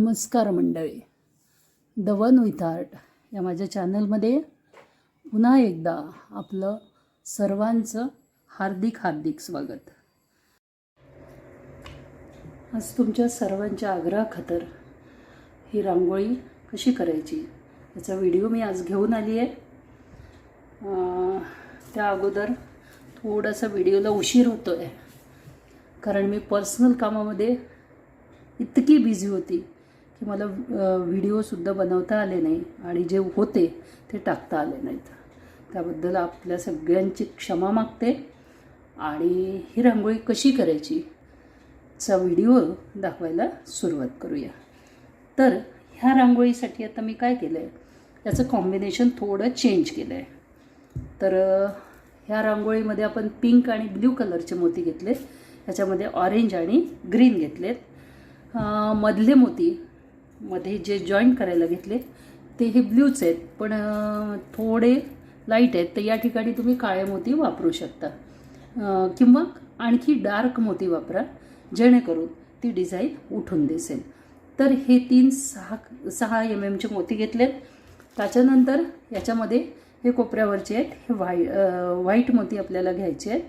नमस्कार मंडळी, the one with art या माझ्या चॅनलमध्ये पुन्हा एकदा आपलं सर्वांचं हार्दिक स्वागत. आज तुमच्या सर्वांच्या आग्रहाखातर ही रांगोळी कशी करायची याचा व्हिडिओ मी आज घेऊन आली आहे. त्या अगोदर थोडासा व्हिडिओला उशीर होतो आहे कारण मी पर्सनल कामामध्ये इतकी बिझी होती की मला व्हिडिओसुद्धा बनवता आले नाही आणि जे होते ते टाकता आले नाहीत. त्याबद्दल आपल्या सगळ्यांची क्षमा मागते आणि ही रांगोळी कशी करायची चा व्हिडिओ दाखवायला सुरुवात करूया. तर ह्या रांगोळीसाठी आता मी काय केलं आहे, याचं कॉम्बिनेशन थोडं चेंज केलं आहे. तर ह्या रांगोळीमध्ये आपण पिंक आणि ब्ल्यू कलरचे मोती घेतले, ह्याच्यामध्ये ऑरेंज आणि ग्रीन घेतलेत. मधले मोती मध्ये जे जॉईंट करायला घेतले ते हे ब्ल्यूच आहेत, पण थोडे लाईट आहेत. तर या ठिकाणी तुम्ही काळे मोती वापरू शकता किंवा आणखी डार्क मोती वापरा, जेणेकरून ती डिझाईन उठून दिसेल. तर हे 6 MM मोती घेतलेत. त्याच्यानंतर याच्यामध्ये हे कोपऱ्यावरचे आहेत, हे व्हाईट मोती आपल्याला घ्यायचे आहेत.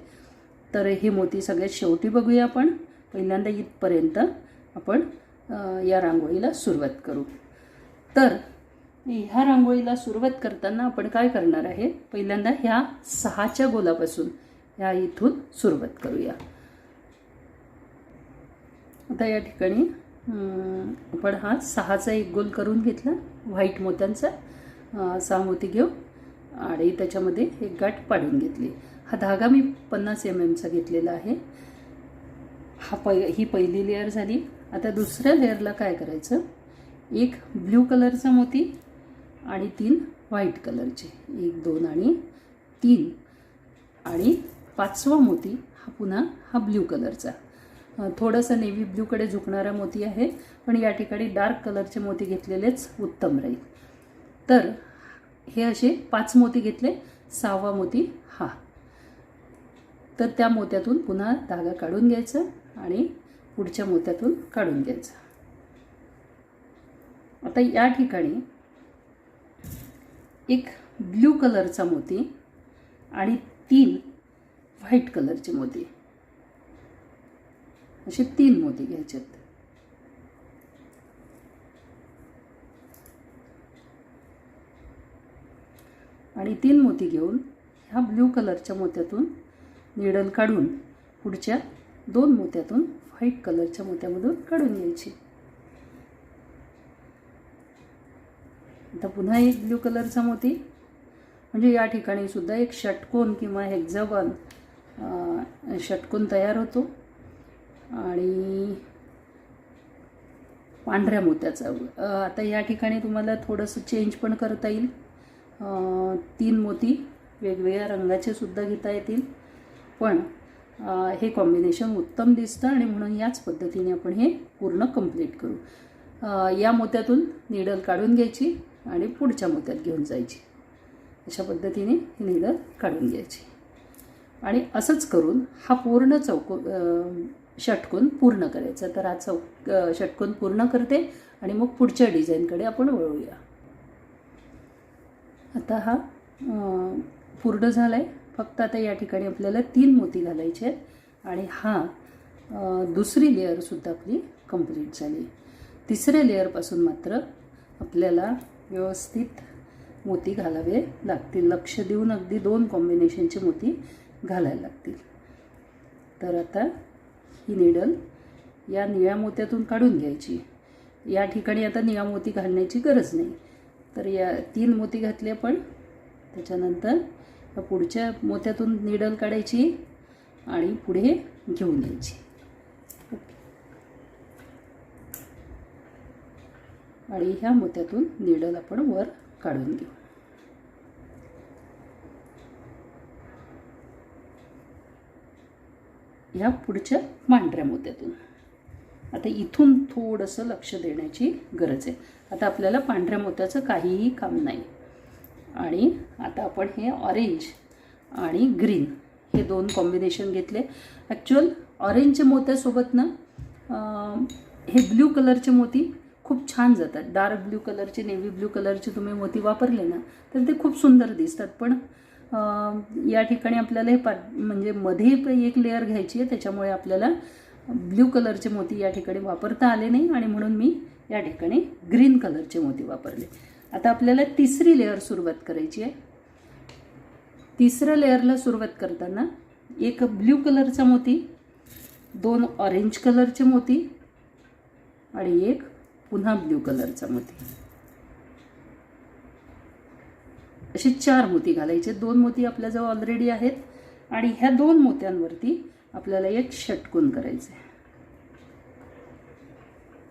तर हे मोती सगळ्यात शेवटी बघूया आपण. पहिल्यांदा इथपर्यंत आपण या रांगोळीला सुरुवात करू. तर ह्या रांगोळीला सुरुवात करताना आपण काय करणार आहे, पहिल्यांदा ह्या 6च्या गोलापासून ह्या इथून सुरुवात करूया. आता या ठिकाणी आपण हा 6चा एक गोल करून घेतला व्हाईट मोत्यांचा. 6 मोती घेऊ आणि त्याच्यामध्ये एक गाठ पाडून घेतली. हा धागा मी 50 MMचा घेतलेला आहे. ही पहिली लेअर झाली. आता दुसऱ्या लेअरला काय करायचं, एक ब्ल्यू कलरचा मोती आणि 3 व्हाईट कलरचे, 1 2 आणि 3, आणि 5वा मोती हा पुन्हा हा ब्ल्यू कलरचा. थोडासा नेव्ही ब्ल्यूकडे झुकणारा मोती आहे, पण या ठिकाणी डार्क कलरचे मोती घेतलेलेच उत्तम राहील. तर हे असे 5 मोती घेतले. 6वा मोती हा. तर त्या मोत्यातून पुन्हा धागा काढून घ्यायचा आणि पुढच्या मोत्यातून काढून घ्यायचा. आता या ठिकाणी एक ब्ल्यू कलरचा मोती आणि 3 व्हाईट कलरचे मोती, असे 3 मोती घ्यायचे. आणि 3 मोती घेऊन ह्या ब्ल्यू कलरच्या मोत्यातून निडल काढून पुढच्या 2 मोत्यातून व्हाईट कलरच्या मोत्यामधून काढून घ्यायची. आता पुन्हा एक ब्ल्यू कलरचा मोती, म्हणजे या ठिकाणी सुद्धा एक षटकोन किंवा हेक्झागॉन षटकोन तयार होतो. आणि पांढऱ्या मोत्याचा आता या ठिकाणी तुम्हाला थोडंसं चेंज पण करता येईल. 3 मोती वेगवेगळ्या रंगाचे सुद्धा घेता येतील, पण हे कॉम्बिनेशन उत्तम दिसतं आणि म्हणून याच पद्धतीने आपण हे पूर्ण कंप्लीट करू. या मोत्यातून निडल काढून घ्यायची आणि पुढच्या मोत्यात घेऊन जायची. अशा पद्धतीने ही निडल काढून घ्यायची आणि असंच करून हा पूर्ण षटकोन पूर्ण करायचा. तर हा षटकोन पूर्ण करते आणि मग पुढच्या डिझाईनकडे आपण वळूया. आता हा पूर्ण झाला आहे. फक्त आता या ठिकाणी आपल्याला 3 मोती घालायचे आहेत आणि हा दुसरी लेअरसुद्धा आपली कंप्लीट झाली. तिसऱ्या लेअरपासून मात्र आपल्याला व्यवस्थित मोती घालावे लागतील. लक्ष देऊन अगदी 2 कॉम्बिनेशनचे मोती घालायला लागतील. तर आता ही निडल या निळ्या मोत्यातून काढून घ्यायची. या ठिकाणी आता निळा मोती घालण्याची गरज नाही. तर या 3 मोती घातले आपण. त्याच्यानंतर पुढच्या मोत्यातून निडल काढायची आणि पुढे घेऊन यायची. आणि ह्या मोत्यातून निडल आपण वर काढून घेऊ. ह्या पुढच्या पांढऱ्या मोत्यातून. आता इथून थोडंसं लक्ष देण्याची गरज आहे. आता आपल्याला पांढऱ्या मोत्याचं काहीही काम नाही. आणि आता आपण हे ऑरेंज आणि ग्रीन हे 2 कॉम्बिनेशन घेतले. ॲक्च्युअल ऑरेंजच्या मोत्यासोबत ना हे ब्ल्यू कलरचे मोती खूप छान जातात. डार्क ब्ल्यू कलरचे, नेव्ही ब्ल्यू कलरचे तुम्ही मोती वापरले ना तर ते खूप सुंदर दिसतात. पण या ठिकाणी आपल्याला हे म्हणजे मध्ये एक लेअर घ्यायची आहे, त्याच्यामुळे आपल्याला ब्ल्यू कलरचे मोती या ठिकाणी वापरता आले नाही आणि म्हणून मी या ठिकाणी ग्रीन कलरचे मोती वापरले. आता आपल्याला तिसरी लेअर सुरुवात करायची आहे. तिसऱ्या लेअरला सुरुवात करताना एक ब्ल्यू कलरचा मोती, 2 ऑरेंज कलरचे मोती आणि एक पुन्हा ब्ल्यू कलरचा मोती, असे 4 मोती घालायचे. 2 मोती आपल्याजवळ ऑलरेडी आहेत आणि ह्या 2 मोत्यांवरती आपल्याला एक षटकोन करायचं आहे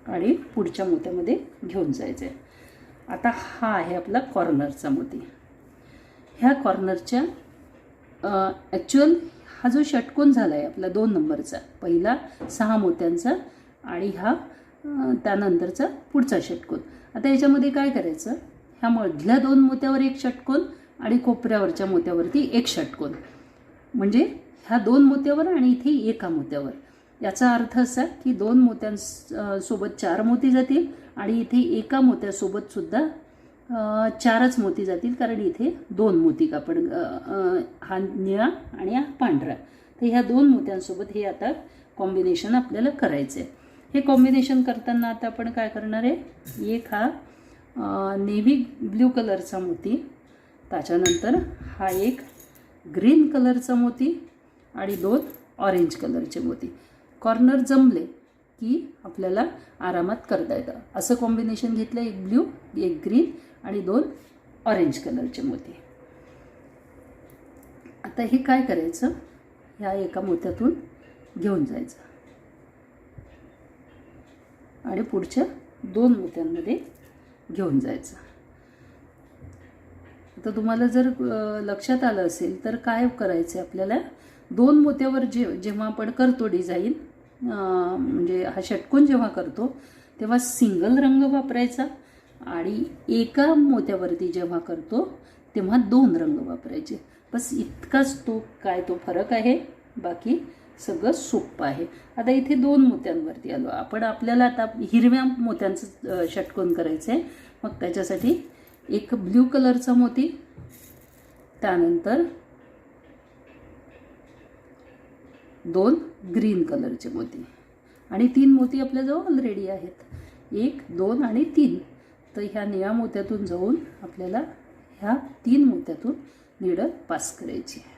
आणि पुढच्या मोत्यामध्ये घेऊन जायचं आहे. आता हा आहे आपला कॉर्नरचा मोती. ह्या कॉर्नरच्या ॲक्च्युअल हा जो षटकोन झाला आहे आपला 2 नंबरचा, पहिला 6 मोत्यांचा आणि हा त्यानंतरचा पुढचा षटकोन. आता याच्यामध्ये काय करायचं, ह्या मधल्या 2 मोत्यावर एक षटकोन आणि कोपऱ्यावरच्या मोत्यावरती एक षटकोन, म्हणजे ह्या 2 मोत्यावर आणि इथे एका मोत्यावर. याचा अर्थ असा की 2 मोत्यांसोबत 4 मोती जातील आणि इथे एका मोत्यासोबत सुद्धा 4च मोती जातील, कारण इथे 2 मोती आपण हा निळा आणि हा पांढरा. तर ह्या 2 मोत्यांसोबत हे आता कॉम्बिनेशन आपल्याला करायचं आहे. हे कॉम्बिनेशन करताना आता आपण काय करणार आहे, एक हा नेव्ही ब्ल्यू कलरचा मोती, त्याच्यानंतर हा एक ग्रीन कलरचा मोती आणि 2 ऑरेंज कलरचे मोती. कॉर्नर जमले की आपल्याला आरामात करता येतं. असं कॉम्बिनेशन घेतलं, एक ब्ल्यू, एक ग्रीन आणि 2 ऑरेंज कलरचे मोती. आता हे काय करायचं, ह्या एका मोत्यातून घेऊन जायचं आणि पुढच्या 2 मोत्यांमध्ये घेऊन जायचं. आता तुम्हाला जर लक्षात आलं असेल तर काय करायचं आहे, आपल्याला 2 मोत्यावर जेव्हा आपण करतो डिझाईन, म्हणजे हा षटकोन जेव्हा करतो तेव्हा सिंगल रंग वापरायचा आणि एका मोत्यावरती जेव्हा करतो तेव्हा 2 रंग वापरायचे. बस इतकाच तो फरक आहे, बाकी सगळं सोपं आहे. आता इथे 2 मोत्यांवरती आलो आपण. आपल्याला आता हिरव्या मोत्यांचं षटकोन करायचं आहे. मग त्याच्यासाठी एक ब्ल्यू कलरचा मोती, त्यानंतर 2 ग्रीन कलरचे मोती आणि 3 मोती आपल्याजवळ ऑलरेडी आहेत, 1, 2 आणि 3. तर ह्या निळ्या मोत्यातून जाऊन आपल्याला ह्या 3 मोत्यातून निडल पास करायची आहे.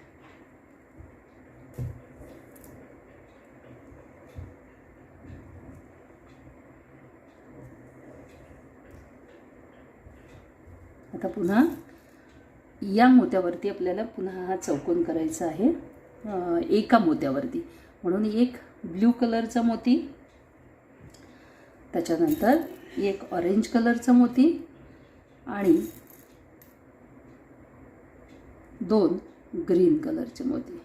आता पुन्हा या मोत्यावरती आपल्याला पुन्हा हा चौकोन करायचा आहे एका मोत्यावरती. म्हणून एक ब्ल्यू कलरचा मोती, त्याच्यानंतर एक ऑरेंज कलरचा मोती आणि 2 ग्रीन कलरचे मोती.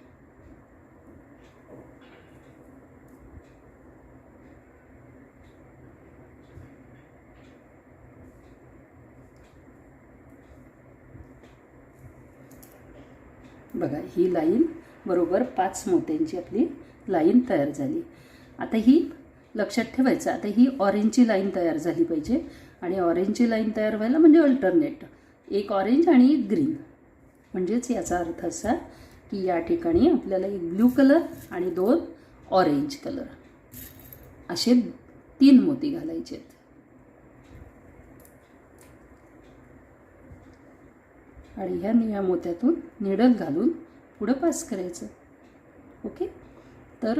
बघा, ही लाईन बरोबर 5 मोत्यांची आपली लाईन तयार झाली. आता ही लक्षात ठेवायचं, आता ही ऑरेंजची लाईन तयार झाली पाहिजे आणि ऑरेंजची लाईन तयार व्हायला म्हणजे अल्टरनेट एक ऑरेंज आणि एक ग्रीन. म्हणजेच याचा अर्थ असा की या ठिकाणी आपल्याला एक ब्ल्यू कलर आणि 2 ऑरेंज कलर असे 3 मोती घालायचे आहेत. आणि ह्या निळ्या मोत्यातून निडल घालून पुढं पास करायचं. ओके, तर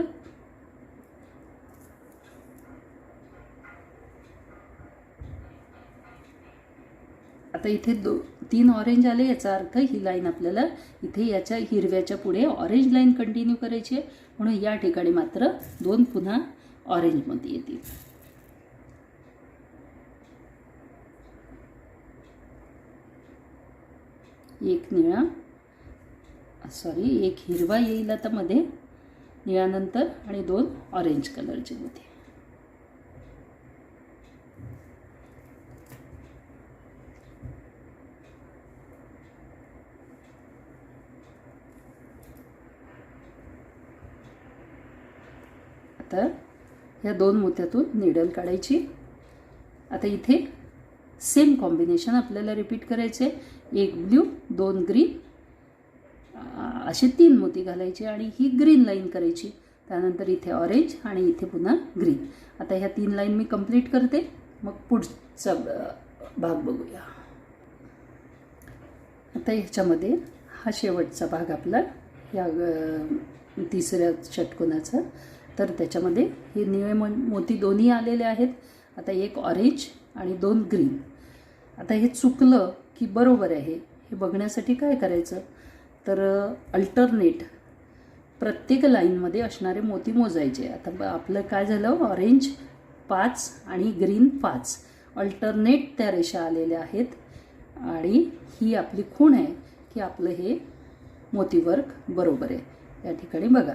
आता इथे 3 ऑरेंज आले. याचा अर्थ ही लाईन आपल्याला इथे याच्या हिरव्याच्या पुढे ऑरेंज लाईन कंटिन्यू करायची आहे. म्हणून या ठिकाणी मात्र 2 पुन्हा ऑरेंज मोती येतील. एक निळा, एक हिरवा येईल आता मध्ये निळ्यानंतर आणि 2 ऑरेंज कलरचे मोती. आता ह्या 2 मोत्यातून निडल काढायची. आता इथे सेम कॉम्बिनेशन आपल्याला रिपीट करायचे. एक ब्ल्यू, 2 ग्रीन, असे 3 मोती घालायचे आणि ही ग्रीन लाईन करायची. त्यानंतर इथे ऑरेंज आणि इथे पुन्हा ग्रीन. आता ह्या 3 लाईन मी कंप्लीट करते, मग पुढचा भाग बघूया. आता ह्याच्यामध्ये हा शेवटचा भाग आपला या तिसऱ्या षटकोनाचा. तर त्याच्यामध्ये हे निळे मोती दोन्ही आलेले आहेत. आता एक ऑरेंज आणि 2 ग्रीन. आता हे चुकलं की बरोबर आहे हे बघण्यासाठी काय करायचं, तर अल्टरनेट प्रत्येक लाईनमध्ये असणारे मोती मोजायचे. आता आपलं काय झालं, ऑरेंज 5 आणि ग्रीन 5 अल्टरनेट त्या रेषा आलेल्या आहेत. आणि ही आपली खूण आहे की आपलं हे मोती वर्क बरोबर आहे. या ठिकाणी बघा,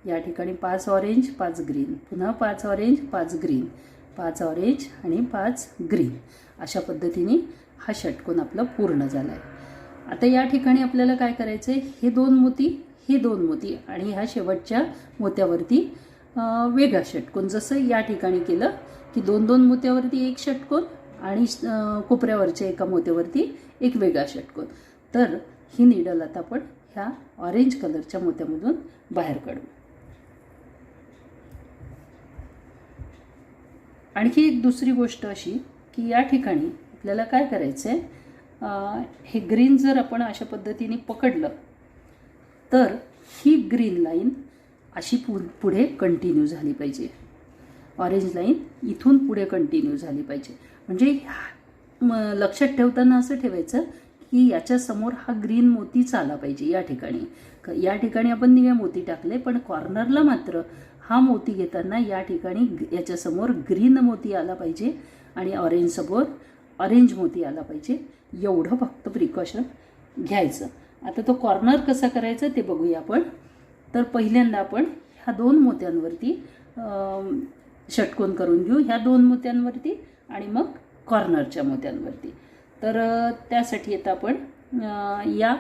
या ठिकाणी 5 ऑरेंज 5 ग्रीन, पुन्हा 5 ऑरेंज 5 ग्रीन, 5 ऑरेंज आणि 5 ग्रीन. अशा पद्धतीने हा षटकोन आपला पूर्ण झाला आहे. आता या ठिकाणी आपल्याला काय करायचं आहे, हे 2 मोती, हे 2 मोती आणि ह्या शेवटच्या मोत्यावरती वेगळा षटकोन. जसं या ठिकाणी केलं की 2-2 मोत्यावरती एक षटकोन आणि कोपऱ्यावरच्या एका मोत्यावरती एक वेगळा षटकोन. तर ही नीडल आता आपण ह्या ऑरेंज कलरच्या मोत्यामधून बाहेर काढू. आणखी एक दुसरी गोष्ट अशी की या ठिकाणी आपल्याला काय करायचं आहे, हे ग्रीन जर आपण अशा पद्धतीने पकडलं तर ही ग्रीन लाईन अशी पुढे कंटिन्यू झाली पाहिजे. ऑरेंज लाईन इथून पुढे कंटिन्यू झाली पाहिजे. म्हणजे लक्षात ठेवताना असं ठेवायचं की याच्यासमोर हा ग्रीन मोतीच आला पाहिजे. या ठिकाणी आपण निळे मोती टाकले, पण कॉर्नरला मात्र हा मोती घेताना या ठिकाणी याच्यासमोर ग्रीन मोती आला पाहिजे आणि ऑरेंजसमोर ऑरेंज मोती आला पाहिजे. एवढं फक्त प्रिकॉशन घ्यायचं. आता तो कॉर्नर कसा करायचा ते बघूया आपण. तर पहिल्यांदा आपण ह्या 2 मोत्यांवरती षटकोन करून घेऊ, ह्या 2 मोत्यांवरती आणि मग कॉर्नरच्या मोत्यांवरती. तर त्यासाठी आता आपण या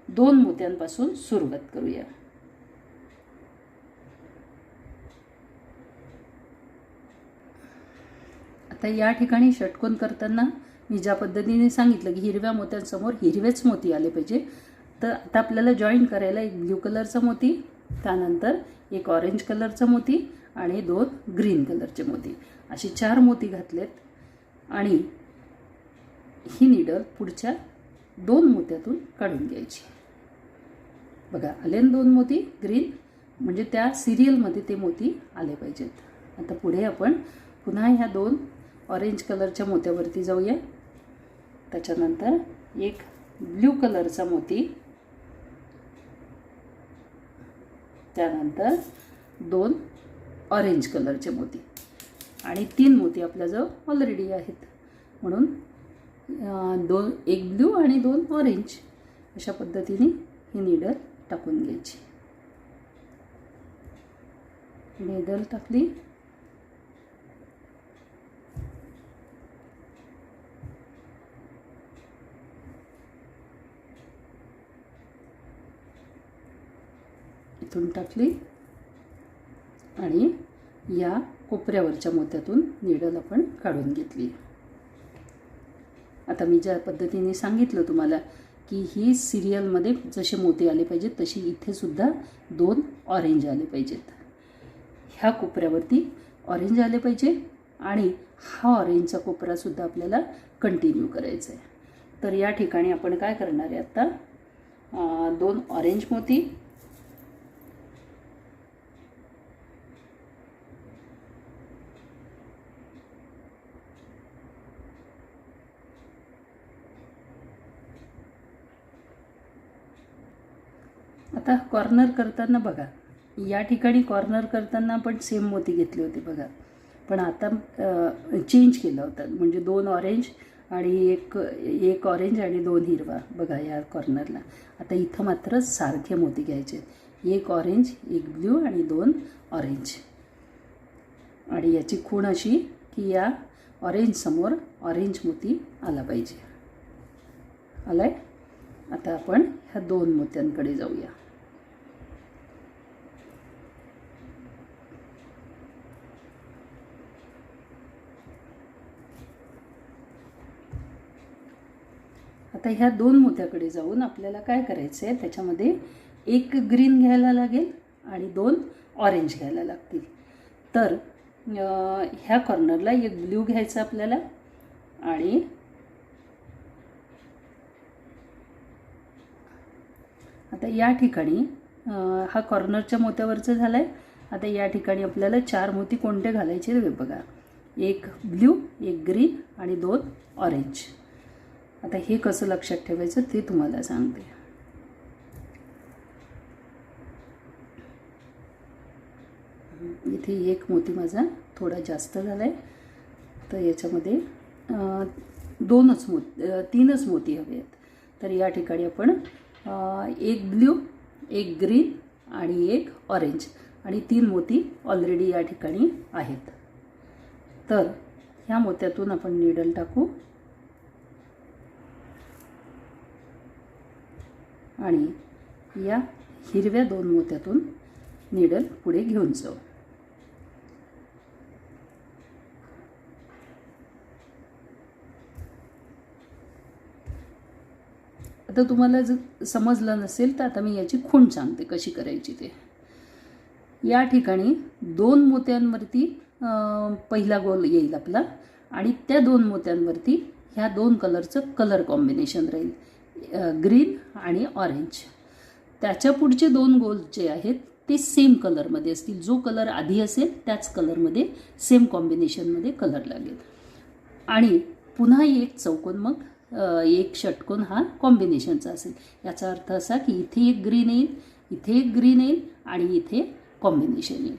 2 मोत्यांपासून सुरुवात करूया. आता या ठिकाणी षटकोन करताना मी ज्या पद्धतीने सांगितलं की हिरव्या मोत्यांसमोर हिरवेच मोती आले पाहिजे. तर आता आपल्याला जॉईन करायला एक ब्ल्यू कलरचा मोती, त्यानंतर एक ऑरेंज कलरचा मोती आणि 2 ग्रीन कलरचे मोती, असे 4 मोती घातलेत. आणि ही नीडल पुढच्या 2 मोत्यातून काढून घ्यायची. बघा, आले 2 मोती ग्रीन, म्हणजे त्या सिरियलमध्ये ते मोती आले पाहिजेत. आता पुढे आपण पुन्हा ह्या 2 ऑरेंज कलरच्या मोत्यावरती जाऊया. त्याच्यानंतर एक ब्ल्यू कलरचा मोती, त्यानंतर 2 ऑरेंज कलरचे मोती आणि 3 मोती आपल्याजवळ ऑलरेडी आहेत. म्हणून एक ब्ल्यू आणि 2 ऑरेंज अशा पद्धतीने ही नीडल टाकून घ्यायची. नीडल टाकली, इथून टाकली आणि या कोपऱ्यावरच्या मोत्यातून नीडल आपण काढून घेतली. आता मी ज्या पद्धतीने सांगितलं तुम्हाला की ही सिरियलमध्ये जसे मोती आले पाहिजेत तशी इथे सुद्धा 2 ऑरेंज आले पाहिजेत. ह्या कोपऱ्यावरती ऑरेंज आले पाहिजे आणि हा ऑरेंजचा कोपरासुद्धा आपल्याला कंटिन्यू करायचा आहे. तर या ठिकाणी आपण काय करणार आहे, आता 2 ऑरेंज मोती, आता कॉर्नर करताना बघा, या ठिकाणी कॉर्नर करताना आपण सेम मोती घेतले होते बघा, पण आता चेंज केलं होतं. म्हणजे 2 ऑरेंज आणि एक ऑरेंज आणि 2 हिरवा बघा या कॉर्नरला. आता इथं मात्र सारखे मोती घ्यायचे, एक ऑरेंज, एक ब्ल्यू आणि 2 ऑरेंज. आणि याची खूण अशी की या ऑरेंजसमोर ऑरेंज मोती आला पाहिजे. आला आहे. आता आपण ह्या 2 मोत्यांकडे जाऊया. आता ह्या 2 मोत्याकडे जाऊन आपल्याला काय करायचं आहे, त्याच्यामध्ये एक ग्रीन घ्यायला लागेल आणि 2 ऑरेंज घ्यायला लागतील. तर ह्या कॉर्नरला एक ब्ल्यू घ्यायचा आपल्याला आणि आता या ठिकाणी हा कॉर्नरच्या मोत्यावरचं झालं आहे. आता या ठिकाणी आपल्याला 4 मोती कोणते घालायचे ते बघा. एक ब्ल्यू, एक ग्रीन आणि 2 ऑरेंज. आता हे कसं लक्षात ठेवायचं ते तुम्हाला सांगते. इथे एक मोती माझा थोडा जास्त झाला आहे, तर याच्यामध्ये 3च मोती हवे आहेत. तर या ठिकाणी आपण एक ब्ल्यू, एक ग्रीन आणि एक ऑरेंज आणि 3 मोती ऑलरेडी या ठिकाणी आहेत. तर ह्या मोत्यातून आपण नीडल टाकू आणि या हिरव्या 2 मोत्यातून नीडल पुढे घेऊन जाऊ. आता तुम्हाला जर समजलं नसेल तर आता मी याची खूण सांगते कशी करायची ते. या ठिकाणी 2 मोत्यांवरती पहिला गोल येईल आपला आणि त्या 2 मोत्यांवरती ह्या 2 कलरचं कलर कॉम्बिनेशन राहील, ग्रीन आणि ऑरेंज. त्याच्या पुढचे 2 गोल जे आहेत ते सेम कलरमध्ये असतील. जो कलर आधी असेल त्याच कलरमध्ये सेम कॉम्बिनेशनमध्ये कलर लागेल आणि पुन्हा एक चौकोन, मग एक षटकोन हा कॉम्बिनेशनचा असेल. याचा अर्थ असा की इथे एक ग्रीन येईल, इथे एक ग्रीन येईल आणि इथे कॉम्बिनेशन येईल.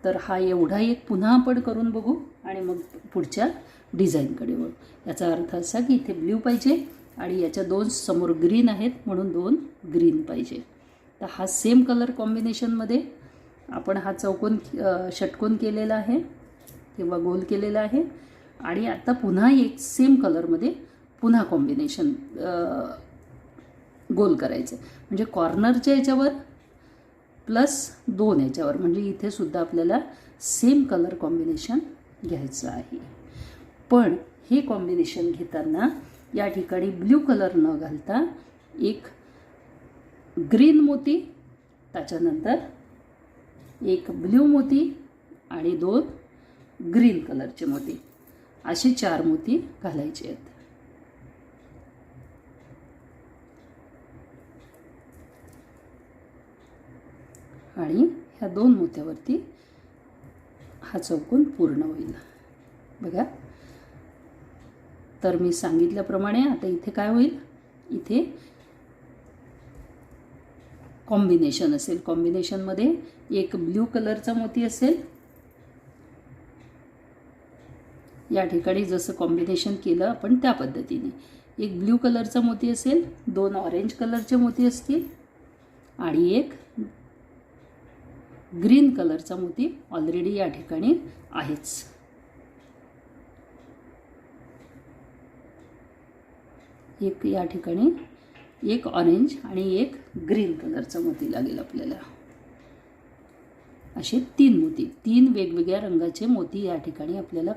तर हा एवढा एक पुन्हा आपण करून बघू आणि मग पुढच्या डिझाईनकडे वळू. याचा अर्थ असा की इथे ब्ल्यू पाहिजे आणि याच्या 2 समोर ग्रीन आहेत म्हणून 2 ग्रीन पाहिजे. तर हा सेम कलर कॉम्बिनेशनमध्ये आपण हा चौकोन षटकोन केलेला आहे किंवा गोल केलेला आहे आणि आता पुन्हा एक सेम कलरमध्ये पुन्हा कॉम्बिनेशन गोल करायचं. म्हणजे कॉर्नरच्या याच्यावर प्लस 2 याच्यावर, म्हणजे इथे सुद्धा आपल्याला सेम कलर कॉम्बिनेशन घ्यायचं आहे. पण हे कॉम्बिनेशन घेताना या ठिकाणी ब्ल्यू कलर न घालता एक ग्रीन मोती, त्याच्यानंतर एक ब्ल्यू मोती आणि 2 ग्रीन कलरचे मोती, असे 4 मोती घालायचे आहेत. आणि ह्या 2 मोत्यावरती हा चौकोन पूर्ण होईल बघा. तर मी सांगितल्याप्रमाणे आता इथे काय होईल, इथे कॉम्बिनेशन असेल. कॉम्बिनेशनमध्ये एक ब्ल्यू कलरचा मोती असेल. या ठिकाणी जसं कॉम्बिनेशन केलं आपण त्या पद्धतीने एक ब्ल्यू कलरचा मोती असेल, 2 ऑरेंज कलरचे मोती असतील आणि एक ग्रीन कलरचा मोती ऑलरेडी या ठिकाणी आहेच. एक या ठिकाणी एक ऑरेंज आणि एक ग्रीन कलरचा मोती लागेल आपल्याला. असे 3 मोती, 3 वेगवेगळ्या रंगाचे मोती या ठिकाणी आपल्याला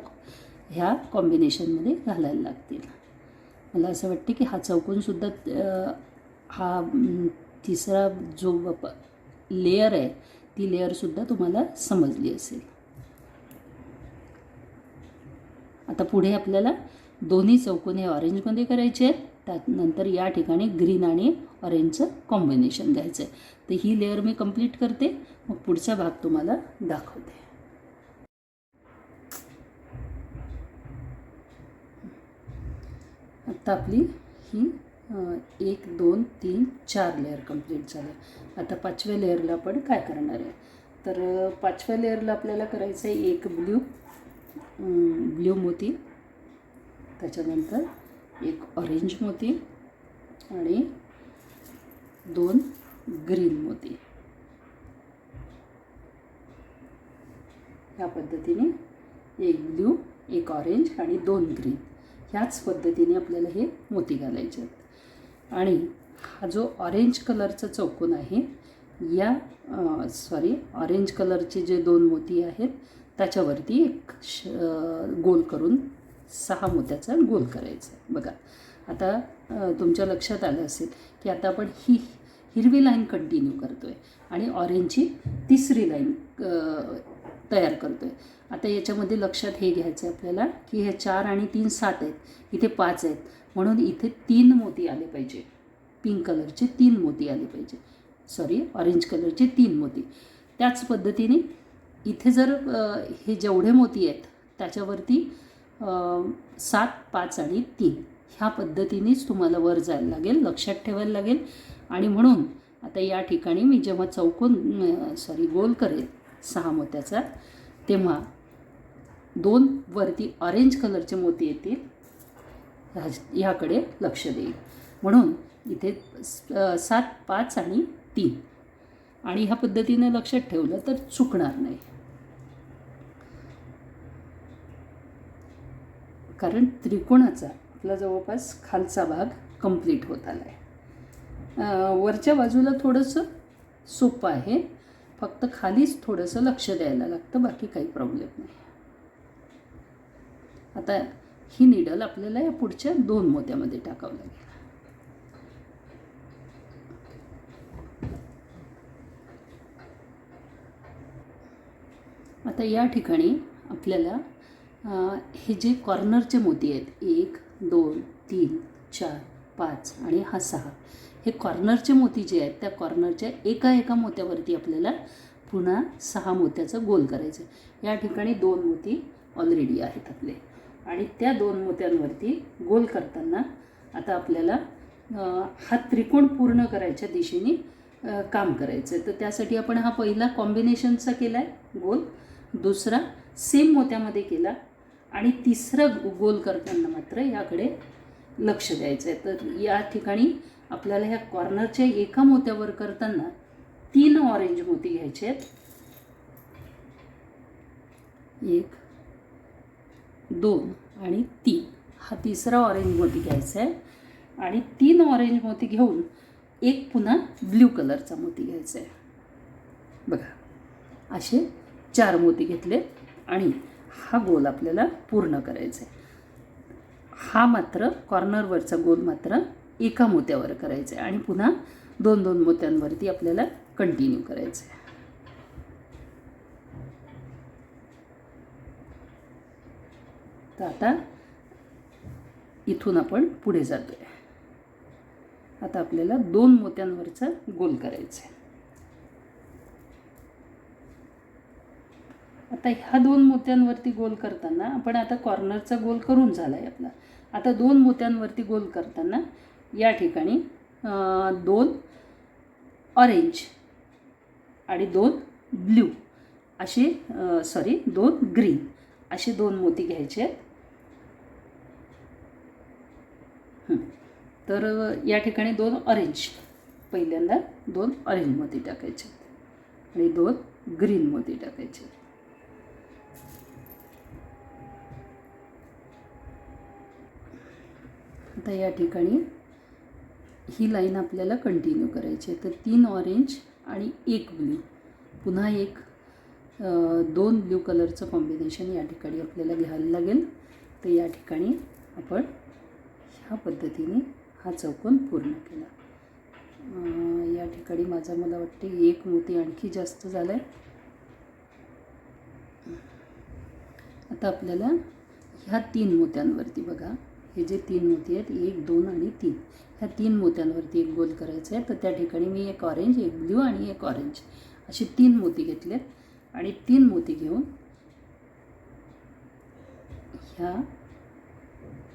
ह्या कॉम्बिनेशनमध्ये घालायला लागतील. मला असं वाटते की हा चौकोनसुद्धा हा तिसरा जो लेयर आहे ती लेअरसुद्धा तुम्हाला समजली असेल. आता पुढे आपल्याला दोन्ही चौकोन हे ऑरेंजमध्ये करायचे आहेत. त्यानंतर या ठिकाणी ग्रीन आणि ऑरेंजचं कॉम्बिनेशन घ्यायचं आहे. तर ही लेअर मी कंप्लीट करते, मग पुढचा भाग तुम्हाला दाखवते. आता आपली ही 1 2 3 4 लेअर कंप्लीट झाले. आता 5व्या लेअरला आपण काय करणार आहे, तर 5व्या लेअरला आपल्याला करायचं आहे एक ब्ल्यू मोती, त्याच्यानंतर एक ऑरेंज मोती आणि 2 ग्रीन मोती. ह्या पद्धतीने एक ब्ल्यू, एक ऑरेंज आणि 2 ग्रीन, ह्याच पद्धतीने आपल्याला हे मोती घालायचे आहेत. आणि हा जो ऑरेंज कलरचा चौकोन आहे, या ऑरेंज कलरचे जे 2 मोती आहेत त्याच्यावरती एक गोल करून 6 मोत्याचा गोल करायचा आहे बघा. आता तुमच्या लक्षात आलं असेल की आता आपण ही हिरवी लाईन कंटिन्यू करतो आहे आणि ऑरेंजची तिसरी लाईन तयार करतो आहे. आता याच्यामध्ये लक्षात हे घ्यायचं आहे आपल्याला की हे 4 आणि 3 7 आहेत, इथे 5 आहेत, म्हणून इथे 3 मोती आले पाहिजे. पिंक कलरचे 3 मोती आले पाहिजे, सॉरी ऑरेंज कलरचे 3 मोती. त्याच पद्धतीने इथे जर हे जेवढे मोती आहेत त्याच्यावरती 7 5 आणि 3 ह्या पद्धतीनेच तुम्हाला वर जायला लागेल, लक्षात ठेवायला लागेल. आणि म्हणून आता या ठिकाणी मी जेव्हा गोल करेल 6 मोत्याचा, तेव्हा 2 वरती ऑरेंज कलरचे मोती येतील, ह्याकडे लक्ष देईल. म्हणून इथे 7 5 आणि 3 आणि ह्या पद्धतीने लक्षात ठेवलं तर चुकणार नाही, कारण त्रिकोणाचा आपला जवळपास खालचा भाग कंप्लीट होत आला आहे. वरच्या बाजूला थोडंसं सोपं आहे, फक्त खालीच थोडंसं लक्ष द्यायला लागतं, बाकी काही प्रॉब्लेम नाही. आता ही निडल आपल्याला या पुढच्या 2 मोत्यामध्ये टाकावं लागेल. आता या ठिकाणी आपल्याला हे जे कॉर्नरचे मोती आहेत 1 2 3 4 5 आणि हा 6, हे कॉर्नरचे मोती जे आहेत त्या कॉर्नरच्या एका मोत्यावरती आपल्याला पुन्हा 6 मोत्याचं गोल करायचं आहे. या ठिकाणी 2 मोती ऑलरेडी आहेत आपले आणि त्या 2 मोत्यांवरती गोल करताना आता आपल्याला हा त्रिकोण पूर्ण करायच्या दिशेने काम करायचं आहे. तर त्यासाठी आपण हा पहिला कॉम्बिनेशनचा केला आहे गोल, दुसरा सेम मोत्यामध्ये केला आणि तिसरा गोल करताना मात्र याकडे लक्ष द्यायचं आहे. तर या ठिकाणी आपल्याला ह्या कॉर्नरच्या एका मोत्यावर करताना 3 ऑरेंज मोती घ्यायचे आहेत. 1 2 आणि 3 हा तिसरा ऑरेंज मोती घ्यायचा आहे आणि 3 ऑरेंज मोती घेऊन एक पुन्हा ब्ल्यू कलरचा मोती घ्यायचा आहे. बघा असे 4 मोती घेतले आणि हा गोल आपल्याला पूर्ण करायचा आहे. हा मात्र कॉर्नरवरचा गोल मात्र एका मोत्यावर करायचा आहे आणि पुन्हा 2 मोत्यांवरती आपल्याला कंटिन्यू करायचं आहे. तर आता इथून आपण पुढे जातोय. आता आपल्याला 2 मोत्यांवरचा गोल करायचा आहे. आता ह्या 2 मोत्यांवरती गोल करताना आपण आता कॉर्नरचा गोल करून झाला आहे आपला. आता 2 मोत्यांवरती गोल करताना या ठिकाणी 2 ऑरेंज आणि 2 ब्ल्यू असे 2 ग्रीन असे 2 मोती घ्यायचे आहेत. तर या ठिकाणी 2 ऑरेंज, पहिल्यांदा 2 ऑरेंज मोती टाकायचे आणि 2 ग्रीन मोती टाकायचे. आता या ठिकाणी ही लाईन आपल्याला कंटिन्यू करायची आहे. तर 3 ऑरेंज आणि 1 ब्ल्यू, पुन्हा एक 2 ब्ल्यू कलरचं कॉम्बिनेशन या ठिकाणी आपल्याला घ्यायला लागेल. तर या ठिकाणी आपण ह्या पद्धतीने हा चौकोन पूर्ण केला. या ठिकाणी मला वाटते 1 मोती आणखी जास्त झाला आहे. आता आपल्याला ह्या 3 मोत्यांवरती बघा, हे जे 3 मोती आहेत 1 2 आणि 3, ह्या 3 मोत्यांवरती एक गोल करायचं आहे. तर त्या ठिकाणी मी 1 ऑरेंज 1 ब्ल्यू आणि 1 ऑरेंज असे 3 मोती घेतलेत आणि 3 मोती घेऊन ह्या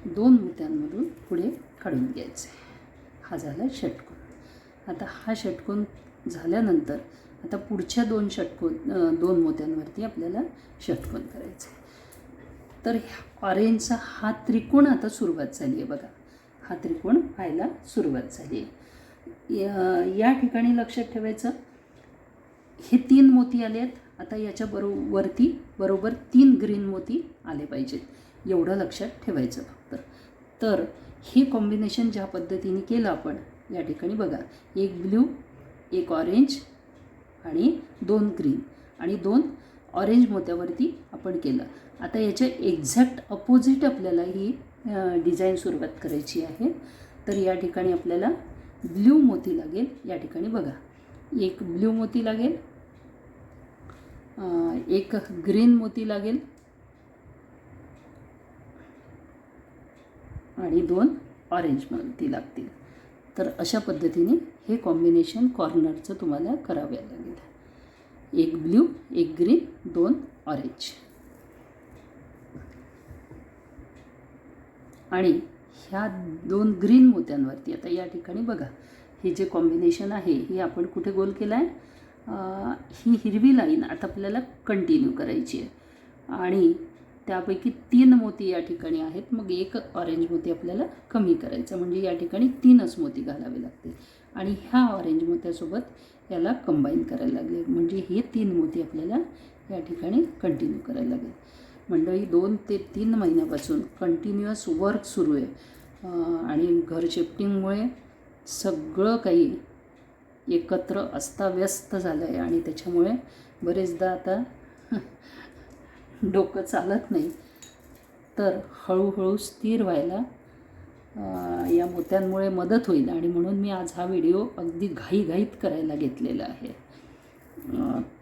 2 मोत्यांमधून पुढे काढून घ्यायचं आहे. हा झाला षटकोन. आता हा षटकोन झाल्यानंतर आता पुढच्या 2 मोत्यांवरती आपल्याला षटकोन करायचं आहे. तर ऑरेंजचा हा त्रिकोण आता सुरुवात झाली आहे. बघा हा त्रिकोण व्हायला सुरुवात झाली आहे. या ठिकाणी लक्षात ठेवायचं, हे 3 मोती आले आहेत. आता याच्या वरती बरोबर 3 ग्रीन मोती आले पाहिजेत, एवढं लक्षात ठेवायचं फक्त. तर हे कॉम्बिनेशन ज्या पद्धतीने केलं आपण या ठिकाणी बघा, 1 ब्ल्यू 1 ऑरेंज आणि 2 ग्रीन आणि 2 ऑरेंज मोत्यावरती आपण केलं. आता याच्या एक्झॅक्ट अपोजिट आपल्याला ही डिझाईन सुरुवात करायची आहे. तर या ठिकाणी आपल्याला ब्ल्यू मोती लागेल. या ठिकाणी बघा, एक ब्ल्यू मोती लागेल, एक ग्रीन मोती लागेल आणि 2 ऑरेंज मोती लागतील. तर अशा पद्धतीने हे कॉम्बिनेशन कॉर्नरचं तुम्हाला करावे लागेल. एक ब्ल्यू, एक ग्रीन, 2 ऑरेंज. आणि ह्या 2 ग्रीन मोत्यांवरती आता या ठिकाणी बघा, हे जे कॉम्बिनेशन आहे हे आपण कुठे गोल केलं आहे. ही हिरवी लाईन आता आपल्याला कंटिन्यू करायची आहे आणि त्यापैकी 3 मोती या ठिकाणी आहेत. मग एक ऑरेंज मोती आपल्याला कमी करायचा, म्हणजे या ठिकाणी 3च मोती घालावे लागतील आणि ह्या ऑरेंज मोत्यासोबत याला कंबाईन करायला लागले, म्हणजे हे 3 मोती आपल्याला या ठिकाणी कंटिन्यू करायला लागेल. मंडळी 2 ते 3 महिन्यापासून कंटिन्युअस वर्क सुरू आहे आणि घर शिफ्टिंगमुळे सगळं काही एकत्र अस्ताव्यस्त झालं आहे आणि त्याच्यामुळे बरेचदा आता डोकं चालत नाही. तर हळूहळू स्थिर व्हायला या मोत्यांमुळे मदत होईल आणि म्हणून मी आज हा व्हिडिओ अगदी घाईघाईत करायला घेतलेला आहे.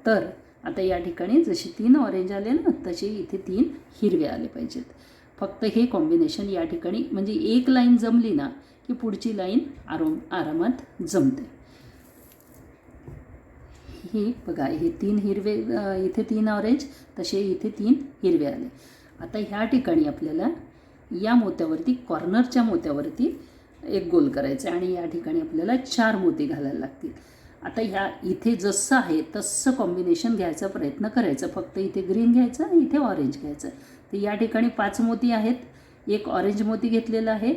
तर आता या ठिकाणी जसे 3 ऑरेंज आले ना, तसे इथे 3 हिरवे आले पाहिजेत. फक्त हे कॉम्बिनेशन या ठिकाणी म्हणजे एक लाईन जमली ना की पुढची लाईन आरामात जमते. हे बघा, हे 3 हिरवे, इथे 3 ऑरेंज, तसे इथे 3 हिरवे आले. आता ह्या ठिकाणी आपल्याला या मोत्यावरती, कॉर्नरच्या मोत्यावरती एक गोल करायचं आहे आणि या ठिकाणी आपल्याला 4 मोती घालायला लागतील. आता ह्या इथे जसं आहे तसं कॉम्बिनेशन घ्यायचा प्रयत्न करायचा. फक्त इथे ग्रीन घ्यायचं, इथे ऑरेंज घ्यायचं. तर या ठिकाणी 5 मोती आहेत, एक ऑरेंज मोती घेतलेला आहे,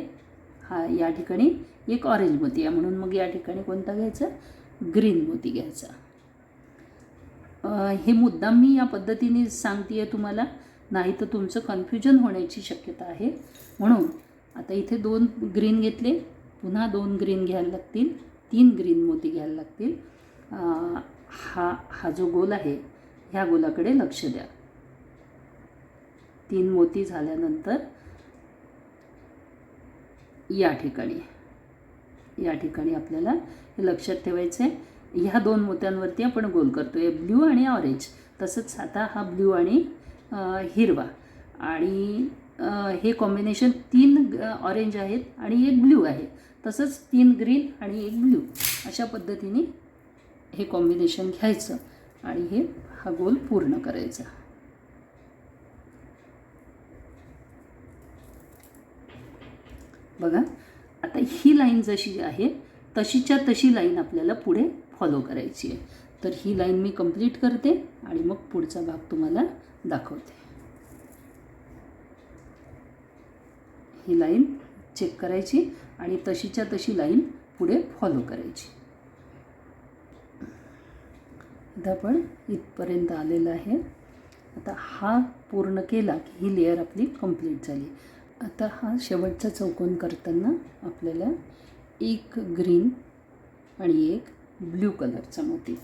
हा या ठिकाणी एक ऑरेंज मोती आहे, म्हणून मग या ठिकाणी कोणता घ्यायचा, ग्रीन मोती घ्यायचा. हे मुद्दाम मी या पद्धतीने सांगते आहे तुम्हाला, नाही तर तुमचं कन्फ्युजन होण्याची शक्यता आहे. म्हणून आता इथे 2 ग्रीन घेतले, पुन्हा 2 ग्रीन घ्यायला लागतील, 3 ग्रीन मोती घ्यायला लागतील. हा जो गोल आहे ह्या गोलाकडे लक्ष द्या. 3 मोती झाल्यानंतर या ठिकाणी आपल्याला हे लक्षात ठेवायचं आहे. ह्या 2 मोत्यांवरती आपण गोल करतो आहे, ब्ल्यू आणि ऑरेंज. तसंच आता हा ब्ल्यू आणि हिरवा आणि हे कॉम्बिनेशन 3 ऑरेंज आहेत आणि एक ब्ल्यू आहे. तसंच 3 ग्रीन आणि एक ब्ल्यू, अशा पद्धतीने हे कॉम्बिनेशन घ्यायचं आणि हा गोल पूर्ण करायचा. बघा, आता ही लाईन जशी आहे तशीच्या तशी लाईन आपल्याला पुढे फॉलो करायची आहे. तर ही लाईन मी कंप्लीट करते आणि मग पुढचा भाग तुम्हाला दाखवते. ही लाईन चेक करायची आणि तशीच्या तशी लाईन पुढे फॉलो करायची. आता आपण इथपर्यंत आलेलं आहे. आता हा पूर्ण केला की ही लेअर आपली कंप्लीट झाली. आता हा शेवटचा चौकोन करताना आपल्याला एक ग्रीन आणि एक ब्ल्यू कलरचा मोती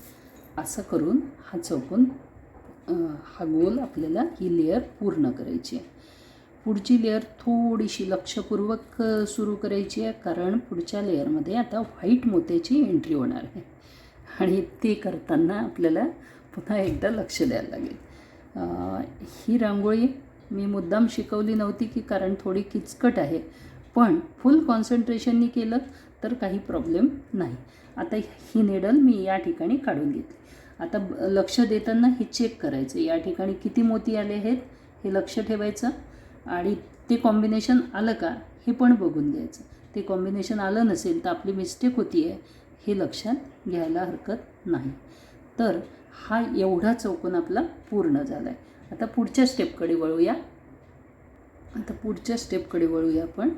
असं करून हा चौकोन, हा गोल आपल्याला ही लेअर पूर्ण करायची आहे. पुढची लेअर थोडीशी लक्षपूर्वक सुरू करायची आहे, कारण पुढच्या लेअरमध्ये आता व्हाईट मोत्याची एंट्री होणार आहे आणि ते करताना आपल्याला पुन्हा एकदा लक्ष द्यायला लागेल. ही रांगोळी मी मुद्दाम शिकवली नव्हती की कारण थोडी किचकट आहे, पण फुल कॉन्सन्ट्रेशननी केलं तर काही प्रॉब्लेम नाही. आता ही नेडल मी या ठिकाणी काढून घेतली. आता लक्ष देताना हे चेक करायचं, या ठिकाणी किती मोती आले आहेत हे लक्ष ठेवायचं आणि ते कॉम्बिनेशन आलं का हे पण बघून द्यायचं. ते कॉम्बिनेशन आलं नसेल तर आपली मिस्टेक होती आहे हे लक्षात घ्यायला हरकत नाही. तर हा एवढा चौकोन आपला पूर्ण झाला आहे. आता पुढच्या स्टेपकडे वळूया. आपण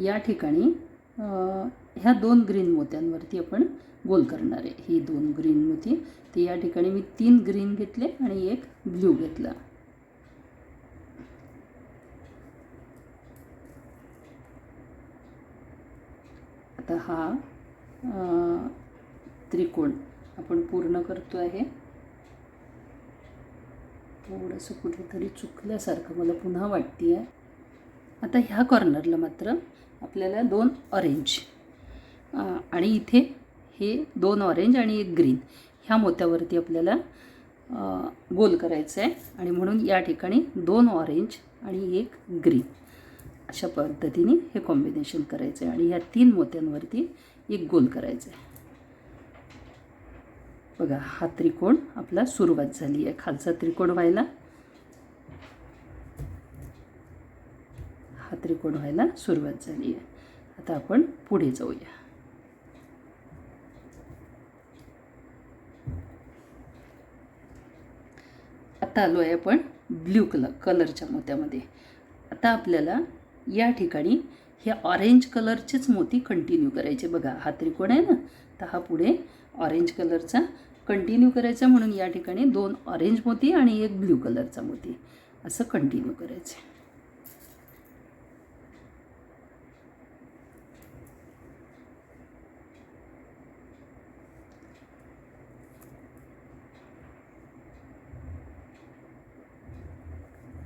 या ठिकाणी ह्या 2 ग्रीन मोत्यांवरती आपण गोल करणार आहे. ही 2 ग्रीन मोती, ते या ठिकाणी मी 3 ग्रीन घेतले आणि एक ब्ल्यू घेतला. आता हा त्रिकोण आपण पूर्ण करतो आहे. थोडंसं कुठेतरी चुकल्यासारखं मला पुन्हा वाटते आहे. आता ह्या कॉर्नरला मात्र आपल्याला 2 ऑरेंज आणि इथे हे 2 ऑरेंज आणि 1 ग्रीन ह्या मोत्यावरती आपल्याला गोल करायचं आहे आणि म्हणून या ठिकाणी 2 ऑरेंज आणि 1 ग्रीन अशा पद्धतीने हे कॉम्बिनेशन करायचं आहे आणि ह्या 3 मोत्यांवरती एक गोल करायचं आहे. बघा हा त्रिकोण आपला सुरुवात झाली आहे खालचा त्रिकोण व्हायला. हा त्रिकोण व्हायला सुरुवात झाली आहे. आता आपण पुढे जाऊया. आता आलो आहे आपण ब्ल्यू कलरच्या मोत्यामध्ये. आता आपल्याला या ठिकाणी हे ऑरेंज कलरचेच मोती कंटिन्यू करायचे. बघा हा त्रिकोण आहे ना, तर हा पुढे ऑरेंज कलरचा कंटिन्यू करायचा म्हणून या ठिकाणी 2 ऑरेंज मोती आणि 1 ब्ल्यू कलरचा मोती असं कंटिन्यू करायचं.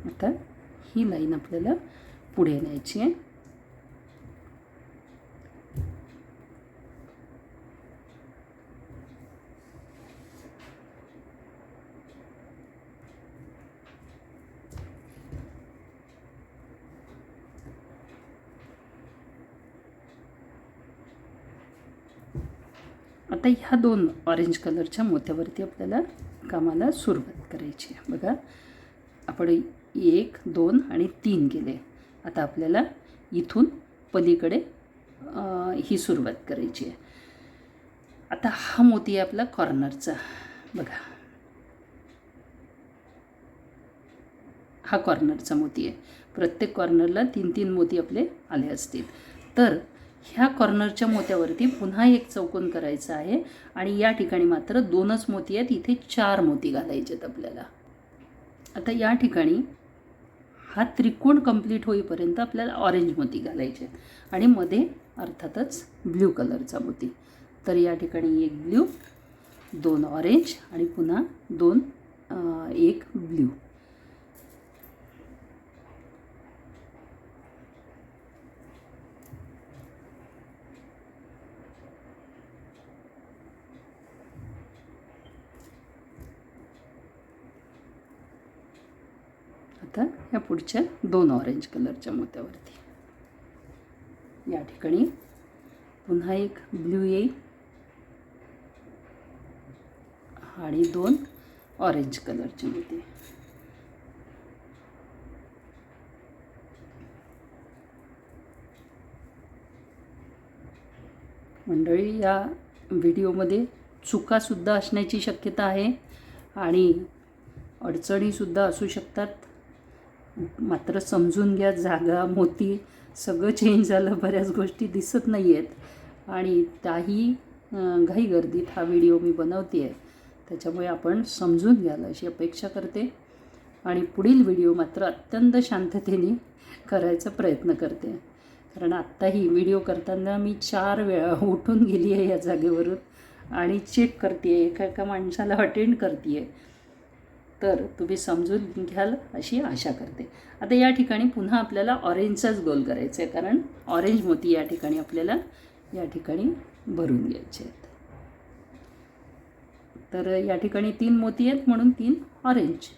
आता ही लाईन आपल्याला पुढे न्यायची आहे. आता ह्या 2 ऑरेंज कलरच्या मोत्यावरती आपल्याला कामाला सुरुवात करायची आहे. बघा आपण 1 2 आणि 3 केले. आता आपल्याला इथून पलीकडे ही सुरुवात करायची आहे. आता हा मोती आहे आपला कॉर्नरचा. बघा हा कॉर्नरचा मोती आहे. प्रत्येक कॉर्नरला 3-3 मोती आपले आले असतील. तर ह्या कॉर्नरच्या मोत्यावरती पुन्हा एक चौकोन करायचा आहे आणि या ठिकाणी मात्र 2च मोती आहेत. इथे 4 मोती घालायचे आहेत आपल्याला. आता या ठिकाणी हा त्रिकोण कंप्लीट होईपर्यंत आपल्याला ऑरेंज मोती घालायचे आहेत आणि मध्ये अर्थातच ब्ल्यू कलरचा मोती. तर या ठिकाणी 1 ब्ल्यू, 2 ऑरेंज आणि पुन्हा 1 ब्ल्यू. आता ह्या पुढच्या 2 ऑरेंज कलरच्या मोत्यावरती या ठिकाणी पुन्हा 1 ब्ल्यू येईल आणि 2 ऑरेंज कलरचे मोती. मंडळी या व्हिडिओमध्ये चुकासुद्धा असण्याची शक्यता आहे आणि अडचणीसुद्धा असू शकतात. मात्र समजून घ्या, जागा मोती सगळं चेंज झालं, बऱ्याच गोष्टी दिसत नाही आहेत आणि त्याही घाईगर्दीत हा व्हिडिओ मी बनवते आहे. त्याच्यामुळे आपण समजून घ्याल अशी अपेक्षा करते आणि पुढील व्हिडिओ मात्र अत्यंत शांततेने करायचा प्रयत्न करते. कारण आत्ताही व्हिडिओ करताना मी 4 वेळा उठून गेली आहे या जागेवरून आणि चेक करते आहे, एका एका माणसाला अटेंड करते आहे. तर तुम्ही समजून घ्याल अशी आशा करते. आता या ठिकाणी पुन्हा आपल्याला ऑरेंजचाच गोल करायचा आहे कारण ऑरेंज मोती या ठिकाणी आपल्याला या ठिकाणी भरून घ्यायचे आहेत. तर या ठिकाणी 3 मोती आहेत म्हणून 3 ऑरेंज.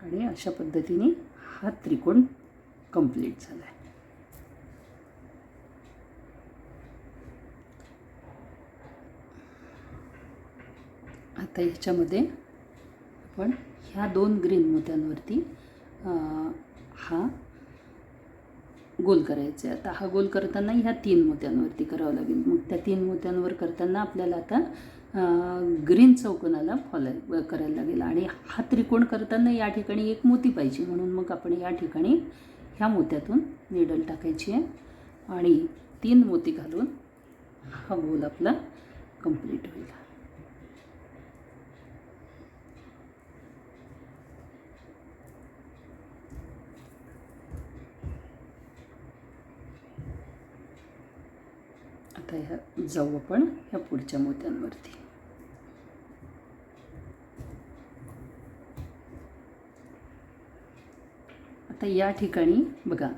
आणि अशा पद्धतीने हा त्रिकोण कंप्लीट झाला आहे. आता ह्याच्यामध्ये आपण ह्या 2 ग्रीन मोत्यांवरती हा गोल करायचा आहे. आता हा गोल करताना ह्या 3 मोत्यांवरती करावं लागेल. मग त्या 3 मोत्यांवर करताना आपल्याला आता ग्रीन चौकोनाला फॉलो करायला लागेल आणि हा त्रिकोण करताना या ठिकाणी 1 मोती पाहिजे म्हणून मग आपण या ठिकाणी ह्या मोत्यातून निडल टाकायची आहे आणि 3 मोती घालून हा गोल आपला कंप्लीट होईल. आता ह्या जाऊ आपण ह्या पुढच्या मोत्यांवरती. आता या ठिकाणी बघा,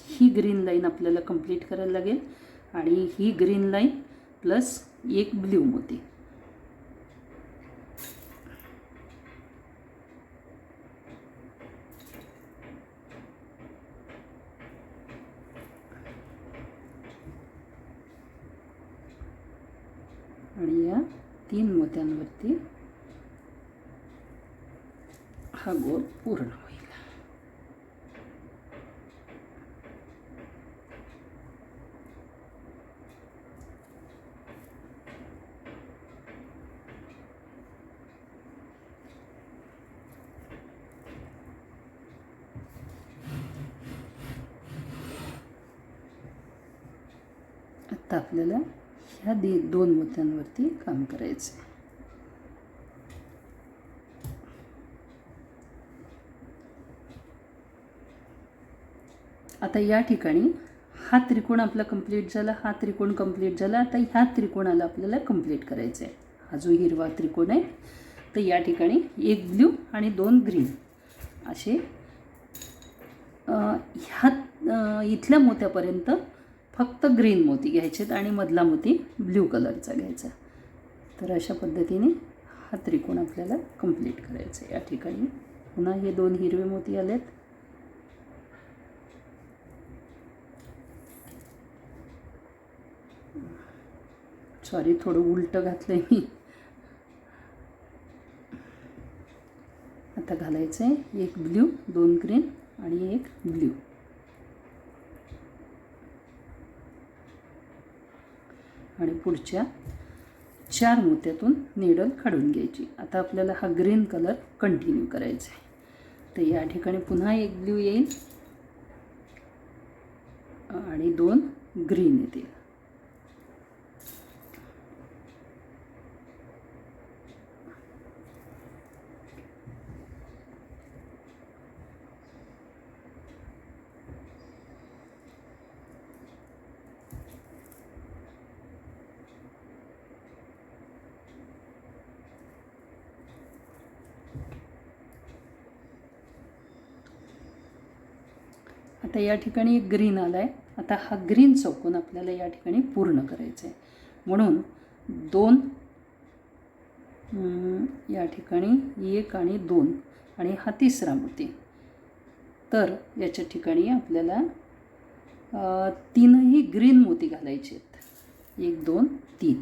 ही ग्रीन लाईन आपल्याला कंप्लीट करायला लागेल आणि ही ग्रीन लाईन प्लस एक ब्ल्यू मोती. आणि या 3 मोत्यांवरती हा गोल पूर्ण होईल. आता आपल्याला ह्या 2 मोत्यांवरती काम करायचं आहे. आता या ठिकाणी हा त्रिकोण आपला कंप्लीट झाला, हा त्रिकोण कंप्लीट झाला. आता ह्या त्रिकोणाला आपल्याला कंप्लीट करायचं आहे. हा जो हिरवा त्रिकोण आहे, तर या ठिकाणी 1 ब्ल्यू आणि 2 ग्रीन असे ह्या इथल्या मोत्यापर्यंत फक्त ग्रीन मोती घ्यायचेत आणि मधला मोती ब्ल्यू कलरचा घ्यायचा. तर अशा पद्धतीने हा त्रिकोण आपल्याला कंप्लीट करायचा आहे. या ठिकाणी पुन्हा हे 2 हिरवे मोती आलेत. सॉरी, थोडं उलटं घातलं आहे मी. आता घालायचं आहे 1 ब्ल्यू, 2 ग्रीन आणि 1 ब्ल्यू. आणि पुढच्या 4 मोत्यातून नीडल काढून घ्यायची. आता आपल्याला हा ग्रीन कलर कंटिन्यू करायचा आहे. तर या ठिकाणी पुन्हा 1 ब्ल्यू येईल आणि 2 ग्रीन येतील. आता या ठिकाणी एक ग्रीन आला आहे. आता हा ग्रीन चौकोन आपल्याला या ठिकाणी पूर्ण करायचा आहे. म्हणून 2 या ठिकाणी 1 आणि 2 आणि हा 3रा मोती. तर याच्या ठिकाणी आपल्याला 3ही ग्रीन मोती घालायचे आहेत. 1 2 3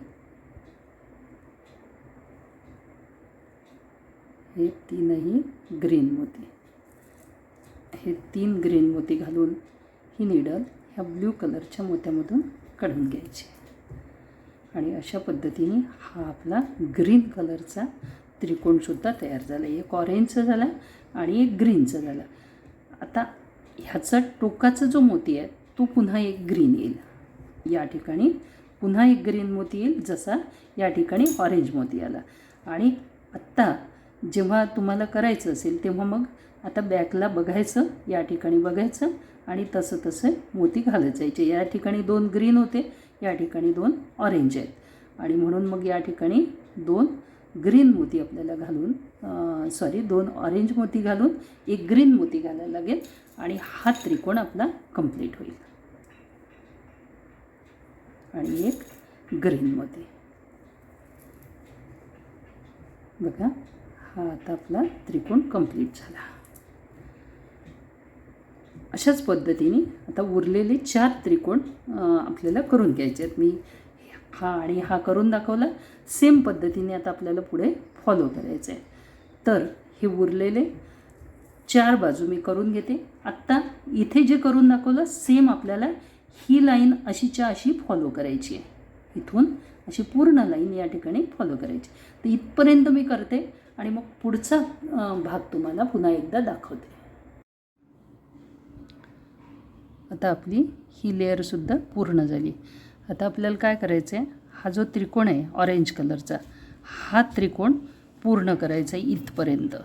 हे 3ही ग्रीन मोती. हे 3 ग्रीन मोती घालून ही नीडल ह्या ब्ल्यू कलरच्या मोत्यामधून काढून घ्यायची. आणि अशा पद्धतीने हा आपला ग्रीन कलरचा त्रिकोणसुद्धा तयार झाला. एक ऑरेंजचा झाला आणि एक ग्रीनचा झाला. आता ह्याचा टोकाचा जो मोती आहे तो पुन्हा एक ग्रीन येईल. या ठिकाणी पुन्हा एक ग्रीन मोती येईल, जसा या ठिकाणी ऑरेंज मोती आला. आणि आत्ता जेव्हा तुम्हाला करायचं असेल तेव्हा मग आता बॅकला बघायचं, या ठिकाणी बघायचं आणि तसं तसं मोती घालत जायचे. या ठिकाणी 2 ग्रीन होते, या ठिकाणी 2 ऑरेंज आहेत. आणि म्हणून मग या ठिकाणी 2 ग्रीन मोती आपल्याला घालून 2 ऑरेंज मोती घालून 1 ग्रीन मोती घालायला लागेल आणि हा त्रिकोण आपला कंप्लीट होईल. आणि 1 ग्रीन मोती. बघा, हा आता आपला त्रिकोण कंप्लीट झाला. अशाच पद्धतीने आता उरलेले 4 त्रिकोण आपल्याला करून घ्यायचे आहेत. मी हा आणि हा करून दाखवला. सेम पद्धतीने आता आपल्याला पुढे फॉलो करायचं आहे. तर हे उरलेले 4 बाजू मी करून घेते. आत्ता इथे जे करून दाखवलं सेम आपल्याला ही लाईन अशीच्या अशी फॉलो करायची आहे. इथून अशी पूर्ण लाईन या ठिकाणी फॉलो करायची. तर इथपर्यंत मी करते आणि मग पुढचा भाग तुम्हाला पुन्हा एकदा दाखवते. आता आपली ही लेअरसुद्धा पूर्ण झाली. आता आपल्याला काय करायचं आहे, हा जो त्रिकोण आहे ऑरेंज कलरचा, हा त्रिकोण पूर्ण करायचा आहे इथपर्यंत.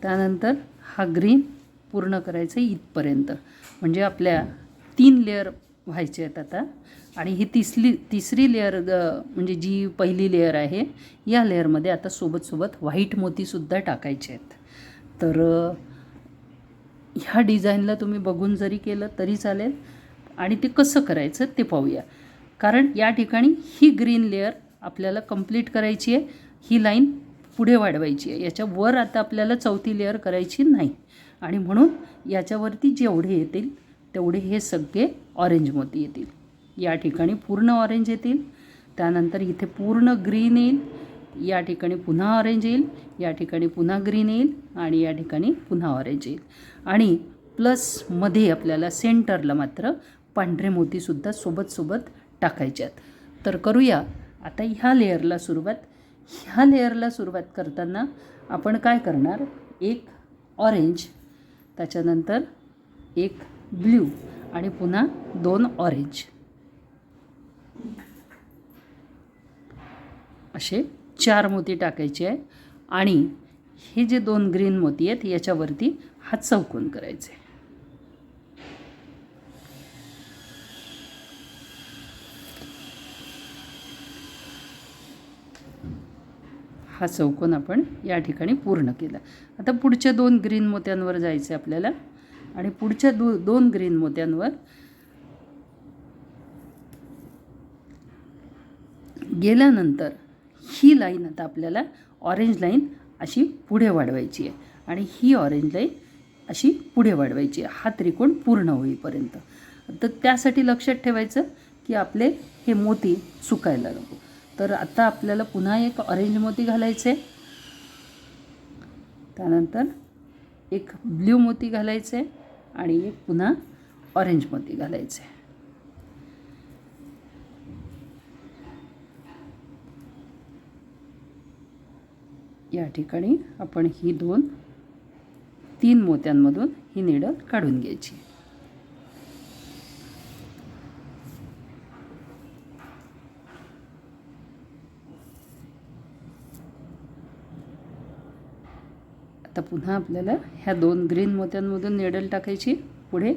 त्यानंतर हा ग्रीन पूर्ण करायचा आहे इथपर्यंत. म्हणजे आपल्या 3 लेअर व्हायचे आहेत आता. आणि ही तिसरी लेअर म्हणजे जी पहिली लेअर आहे या लेअरमध्ये आता सोबत व्हाईट मोतीसुद्धा टाकायचे आहेत. तर ह्या डिझाईनला तुम्ही बघून जरी केलं तरी चालेल. आणि ते कसं करायचं ते पाहूया. कारण या ठिकाणी ही ग्रीन लेअर आपल्याला कंप्लीट करायची आहे, ही लाईन पुढे वाढवायची आहे. याच्यावर आता आपल्याला चौथी लेअर करायची नाही. आणि म्हणून याच्यावरती जेवढे येतील तेवढे हे सगळे ऑरेंज मोती येतील. या ठिकाणी पूर्ण ऑरेंज येतील, त्यानंतर इथे पूर्ण ग्रीन येईल, या ठिकाणी पुन्हा ऑरेंज येईल, या ठिकाणी पुन्हा ग्रीन येईल आणि या ठिकाणी पुन्हा ऑरेंज येईल. आणि प्लसमध्ये आपल्याला सेंटरला मात्र पांढरे मोतीसुद्धा सोबत टाकायचे आहेत. तर करूया आता ह्या लेअरला सुरुवात. ह्या लेअरला सुरुवात करताना आपण काय करणार, एक ऑरेंज, त्याच्यानंतर एक ब्ल्यू आणि पुन्हा 2 ऑरेंज, असे 4 मोती टाकायचे आहे. आणि हे जे 2 ग्रीन मोती आहेत याच्यावरती हा चौकोन करायचे. हा चौकोन आपण या ठिकाणी पूर्ण केला. आता पुढच्या 2 ग्रीन मोत्यांवर जायचे आपल्याला. आणि पुढच्या 2 ग्रीन मोत्यांवर गेल्यानंतर ही लाईन आता आपल्याला ऑरेंज लाईन अशी पुढे वाढवायची आहे आणि ही ऑरेंज लाईन अशी पुढे वाढवायची आहे, हा त्रिकोण पूर्ण होईपर्यंत. तर त्यासाठी लक्षात ठेवायचं की आपले हे मोती चुकायला नको. तर आता आपल्याला पुन्हा एक ऑरेंज मोती घालायचे, त्यानंतर एक ब्ल्यू मोती घालायचे आणि एक पुन्हा ऑरेंज मोती घालायचे. या ठिकाणी आपण ही 3 मोत्यांमधून ही निडल काढून घ्यायची. आता पुन्हा आपल्याला ह्या 2 ग्रीन मोत्यांमधून निडल टाकायची पुढे.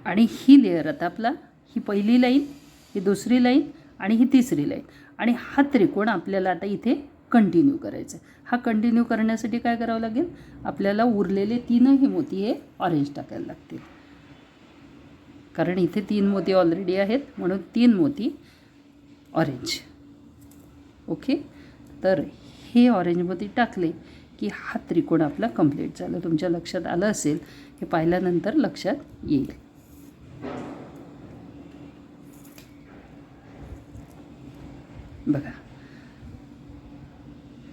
आणि ही लेअर आता आपला, ही पहिली लाईन, ही दुसरी लाईन आणि ही तिसरी लाईन, आणि हा त्रिकोण आपल्याला आता इथे कंटिन्यू करायचा आहे. हा कंटिन्यू करण्यासाठी काय करावं लागेल, आपल्याला उरलेले 3ही मोती हे ऑरेंज टाकायला लागतील. कारण इथे 3 मोती ऑलरेडी आहेत म्हणून 3 मोती ऑरेंज. ओके, तर हे ऑरेंज मोती टाकले की हा त्रिकोण आपला कंप्लीट झाला. तुमच्या लक्षात आलं असेल, हे पाहिल्यानंतर लक्षात येईल. बघा,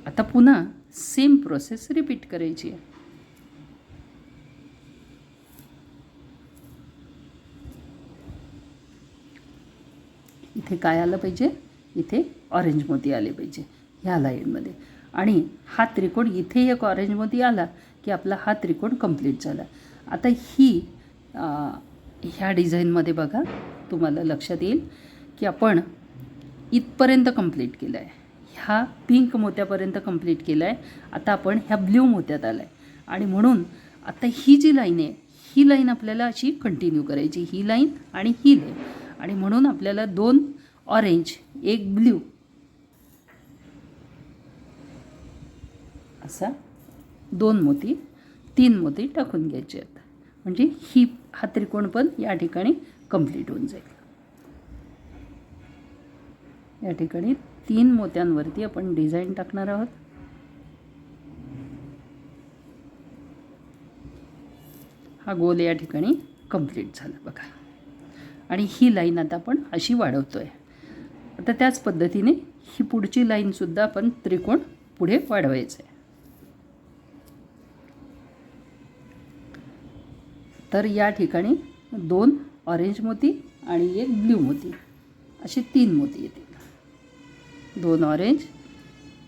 आता पुन्हा सेम प्रोसेस रिपीट करायची आहे. इथे काय आलं पाहिजे, इथे ऑरेंज मोती आले पाहिजे ह्या लाईनमध्ये. आणि हा त्रिकोण इथे एक ऑरेंज मोती आला की आपला हा त्रिकोण कंप्लीट झाला. आता ह्या डिझाईनमध्ये बघा, तुम्हाला लक्षात येईल की आपण इथपर्यंत कंप्लीट केलं आहे, ह्या पिंक मोत्यापर्यंत कंप्लीट केलं आहे. आता आपण ह्या ब्ल्यू मोत्यात आलं आहे आणि म्हणून आता ही जी लाईन आहे ही लाईन आपल्याला अशी कंटिन्यू करायची, ही लाईन आणि ही लाईन. आणि म्हणून आपल्याला 2 ऑरेंज, एक ब्ल्यू असा 2 मोती, 3 मोती टाकून घ्यायचे आहेत. म्हणजे हा त्रिकोण पण या ठिकाणी कंप्लीट होऊन जाईल. या ठिकाणी 3 मोत्यांवरती आपण डिझाईन टाकणार आहोत. हा गोल या ठिकाणी कंप्लीट झाला बघा. आणि ही लाईन आता आपण अशी वाढवतो आहे. आता त्याच पद्धतीने ही पुढची लाईनसुद्धा आपण त्रिकोण पुढे वाढवायचं आहे. तर या ठिकाणी 2 ऑरेंज मोती आणि एक ब्ल्यू मोती असे 3 मोती येतील. 2 ऑरेंज,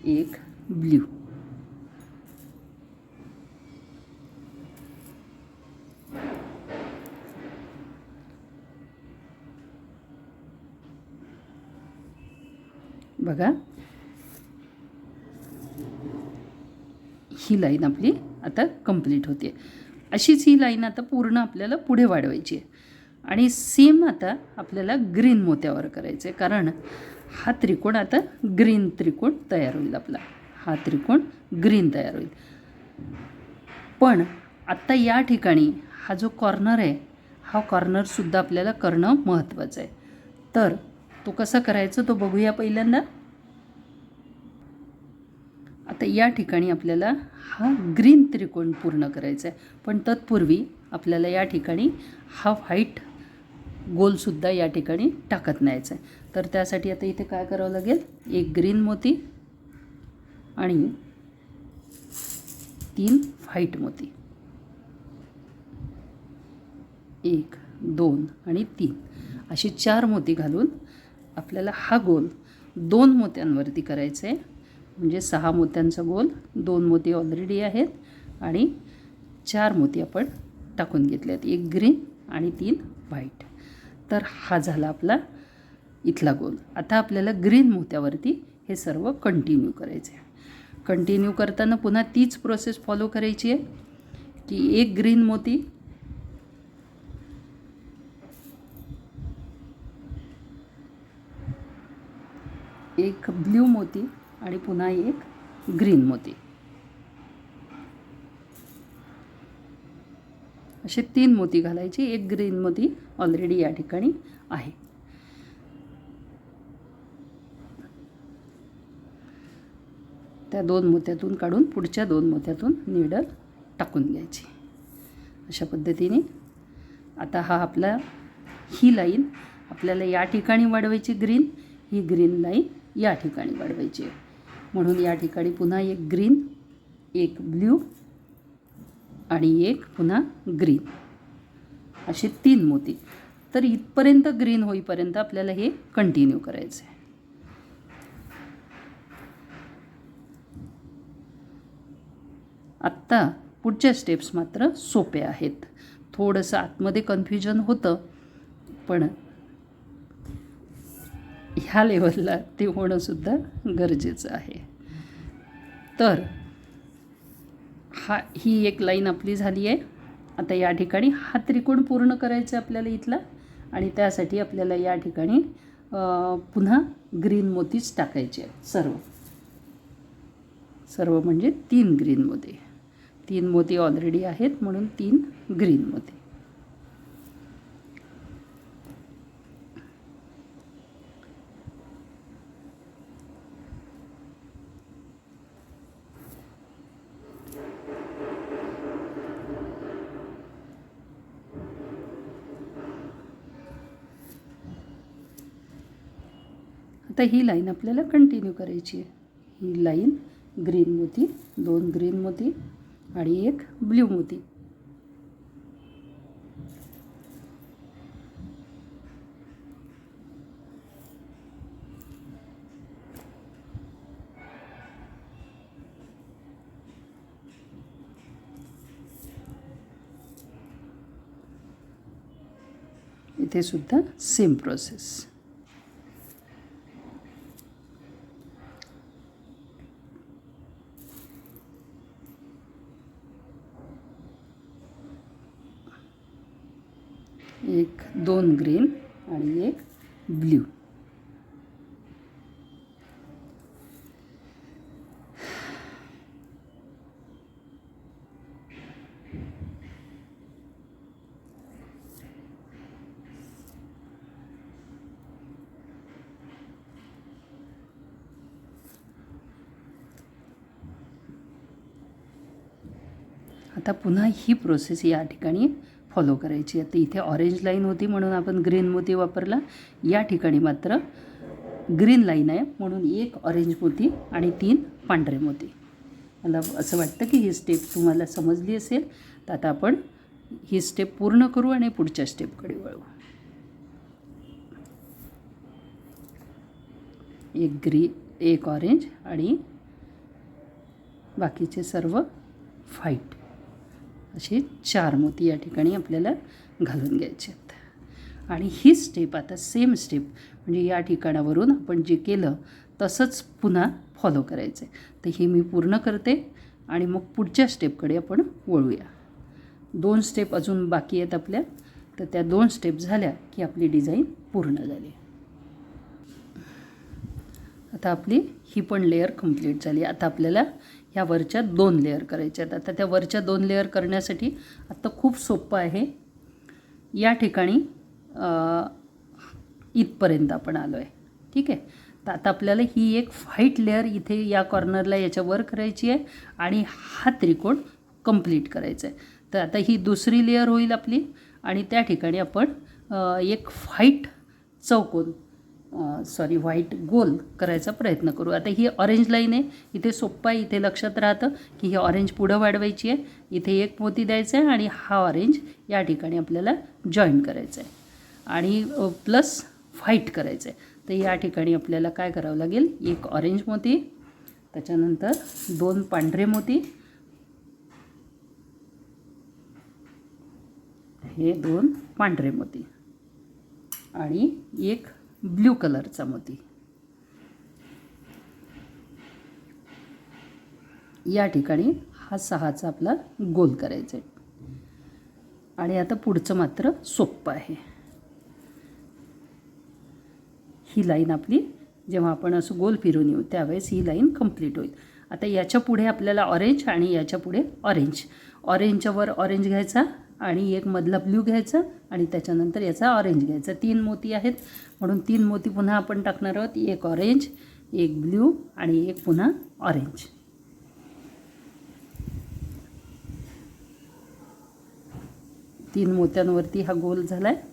एक ब्ल्यू. बघा, ही लाईन आपली आता कंप्लीट होते. अशीच ही लाईन आता पूर्ण आपल्याला पुढे वाढवायची आहे. आणि सेम आता आपल्याला ग्रीन मोत्यावर करायचं आहे, कारण हा त्रिकोण आता ग्रीन त्रिकोण तयार होईल आपला. हा त्रिकोण ग्रीन तयार होईल. पण आत्ता या ठिकाणी हा जो कॉर्नर आहे, हा कॉर्नरसुद्धा आपल्याला करणं महत्त्वाचं आहे. तर तो कसा करायचा तो बघूया पहिल्यांदा. आता या ठिकाणी आपल्याला हा ग्रीन त्रिकोण पूर्ण करायचा आहे, पण तत्पूर्वी आपल्याला या ठिकाणी हा व्हाईट गोलसुद्धा या ठिकाणी टाकत न्यायचा आहे. तर त्यासाठी आता इथे काय करावं लागेल, एक ग्रीन मोती आणि 3 व्हाईट मोती, 1 2 आणि 3 असे 4 मोती घालून आपल्याला हा गोल 2 मोत्यांवरती करायचा आहे. म्हणजे 6 मोत्यांचा गोल, 2 मोती ऑलरेडी आहेत आणि 4 मोती आपण टाकून घेतले आहेत, 1 ग्रीन आणि 3 व्हाईट. तर हा झाला आपला इथला गोल. आता आपल्याला ग्रीन मोत्यावरती हे सर्व कंटिन्यू करायचं आहे. कंटिन्यू करताना पुन्हा तीच प्रोसेस फॉलो करायची आहे की 1 ग्रीन मोती, 1 ब्ल्यू मोती आणि पुन्हा 1 ग्रीन मोती, असे 3 मोती घालायचे. 1 ग्रीन मोती ऑलरेडी या ठिकाणी आहे. त्या 2 मोत्यातून काढून पुढच्या 2 मोत्यातून नीडल टाकून घ्यायची. अशा पद्धतीने आता हा आपला ही लाईन आपल्याला या ठिकाणी वाढवायची ग्रीन, ही ग्रीन लाईन या ठिकाणी वाढवायची आहे. म्हणून या ठिकाणी पुन्हा 1 ग्रीन, 1 ब्ल्यू आणि 1 पुन्हा ग्रीन, असे 3 मोती. तर इथपर्यंत ग्रीन होईपर्यंत आपल्याला हे कंटिन्यू करायचं आहे. आत्ता पुढच्या स्टेप्स मात्र सोपे आहेत. थोडंसं आतमध्ये कन्फ्युजन होतं, पण ह्या लेवलला ते होणंसुद्धा गरजेचं आहे. तर ही एक लाईन आपली झाली आहे. आता या ठिकाणी हा त्रिकोण पूर्ण करायचा आहे आपल्याला इथला, आणि त्यासाठी आपल्याला या ठिकाणी पुन्हा ग्रीन मोतीच टाकायचे आहेत. सर्व म्हणजे 3 ग्रीन मोती. 3 मोती ऑलरेडी आहेत म्हणून 3 ग्रीन मोती. आता ही लाईन आपल्याला कंटिन्यू करायची आहे. ही लाईन ग्रीन मोती, 2 ग्रीन मोती आणि 1 ब्ल्यू मोती. इथे सुद्धा सेम प्रोसेस. एक 2 ग्रीन आणि 1 ब्ल्यू. आता पुन्हा ही प्रोसेस या ठिकाणी फॉलो करायची. आता इथे ऑरेंज लाईन होती म्हणून आपण ग्रीन मोती वापरला. या ठिकाणी मात्र ग्रीन लाईन आहे म्हणून 1 ऑरेंज मोती आणि 3 पांढरे मोती. मला असं वाटतं की ही स्टेप तुम्हाला समजली असेल. तर आता आपण ही स्टेप पूर्ण करू आणि पुढच्या स्टेपकडे वळू. 1 ऑरेंज आणि बाकीचे सर्व व्हाईट, असे 4 मोती या ठिकाणी आपल्याला घालून घ्यायचे आहेत. आणि ही स्टेप आता सेम स्टेप म्हणजे या ठिकाणावरून आपण जे केलं तसंच पुन्हा फॉलो करायचं आहे. तर हे मी पूर्ण करते आणि मग पुढच्या स्टेपकडे आपण वळूया. 2 स्टेप अजून बाकी आहेत आपल्या, तर त्या 2 स्टेप झाल्या की आपली डिझाईन पूर्ण झाली. आता आपली ही पण लेअर कंप्लीट झाली. आता आपल्याला ह्या वरच्या 2 लेअर करायच्या आहेत. आता त्या वरच्या 2 लेअर करण्यासाठी आता खूप सोपं आहे. या ठिकाणी इथपर्यंत आपण आलो आहे, ठीक आहे. तर आता आपल्याला ही एक व्हाईट लेअर इथे या कॉर्नरला याच्यावर करायची आहे आणि हा त्रिकोण कंप्लीट करायचा आहे. तर आता ही दुसरी लेअर होईल आपली आणि त्या ठिकाणी आपण एक व्हाईट चौकोन व्हाईट गोल करायचा प्रयत्न करू. आता ही ऑरेंज लाईन आहे, इथे सोप्पा आहे. इथे लक्षात राहतं की ही ऑरेंज पुढं वाढवायची आहे, इथे एक मोती द्यायचा आहे आणि हा ऑरेंज या ठिकाणी आपल्याला जॉईन करायचा आहे आणि प्लस व्हाईट करायचं आहे. तर या ठिकाणी आपल्याला काय करावं लागेल, एक ऑरेंज मोती, त्याच्यानंतर 2 पांढरे मोती, हे 2 पांढरे मोती आणि एक ब्ल्यू कलरचा मोती. या ठिकाणी हा 6चा आपला गोल करायचा आहे. आणि आता पुढचं मात्र सोपं आहे. ही लाईन आपली जेव्हा आपण असं गोल फिरून येऊ त्यावेळेस ही लाईन कंप्लीट होईल. आता याच्या पुढे आपल्याला ऑरेंज आणि याच्या पुढे ऑरेंज, ऑरेंजच्या वर ऑरेंज घ्यायचा आणि एक मधला ब्ल्यू घ्यायचा आणि त्याच्यानंतर याचा ऑरेंज घ्यायचा. 3 मोती आहेत म्हणून 3 मोती पुन्हा आपण टाकणार आहोत. एक ऑरेंज, एक ब्ल्यू आणि एक पुन्हा ऑरेंज. तीन मोत्यांवरती हा गोल झाला आहे.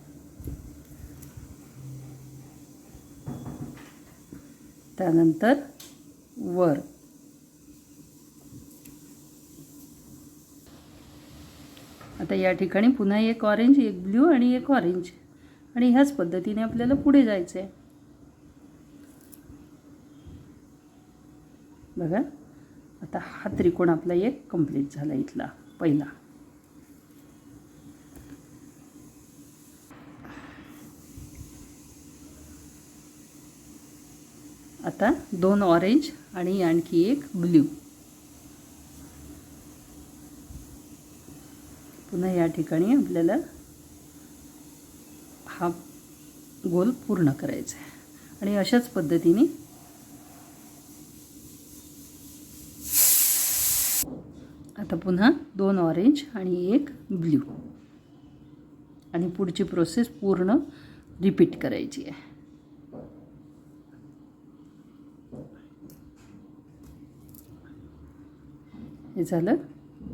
त्यानंतर वर आता या ठिकाणी पुन्हा एक ऑरेंज, एक ब्ल्यू आणि एक ऑरेंज आणि ह्याच पद्धतीने आपल्याला पुढे जायचं आहे. बघा आता हा त्रिकोण आपला एक कंप्लीट झाला इथला पहिला. आता 2 ऑरेंज आणि आणखी एक ब्ल्यू. पुन्हा या ठिकाणी आपल्याला हा गोल पूर्ण करायचा आहे आणि अशाच पद्धतीने आता पुन्हा 2 ऑरेंज आणि एक ब्ल्यू आणि पुढची प्रोसेस पूर्ण रिपीट करायची आहे. हे झालं.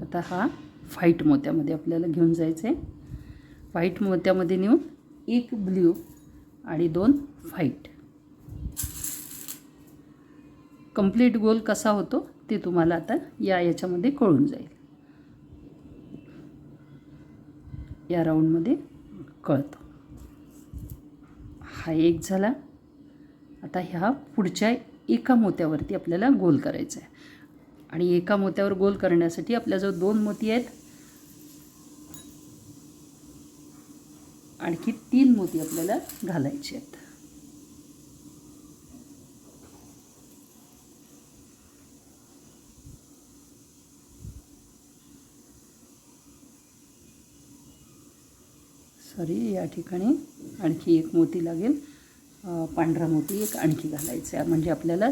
आता हा व्हाईट मोत्यामध्ये आपल्याला घेऊन जायचं आहे. व्हाईट मोत्यामध्ये नेऊन एक ब्ल्यू आणि 2 व्हाईट. कंप्लीट गोल कसा होतो ते तुम्हाला आता याच्यामध्ये कळून जाईल, या राऊंडमध्ये कळतं. हा एक झाला. आता ह्या पुढच्या एका मोत्यावरती आपल्याला गोल करायचा आहे आणि एका मोत्यावर गोल करण्यासाठी आपल्याजवळ 2 मोती आहेत, आणखी 3 मोती आपल्याला घालायचे आहेत. या ठिकाणी आणखी एक मोती लागेल, पांढरा मोती एक आणखी घालायचा आहे. म्हणजे आपल्याला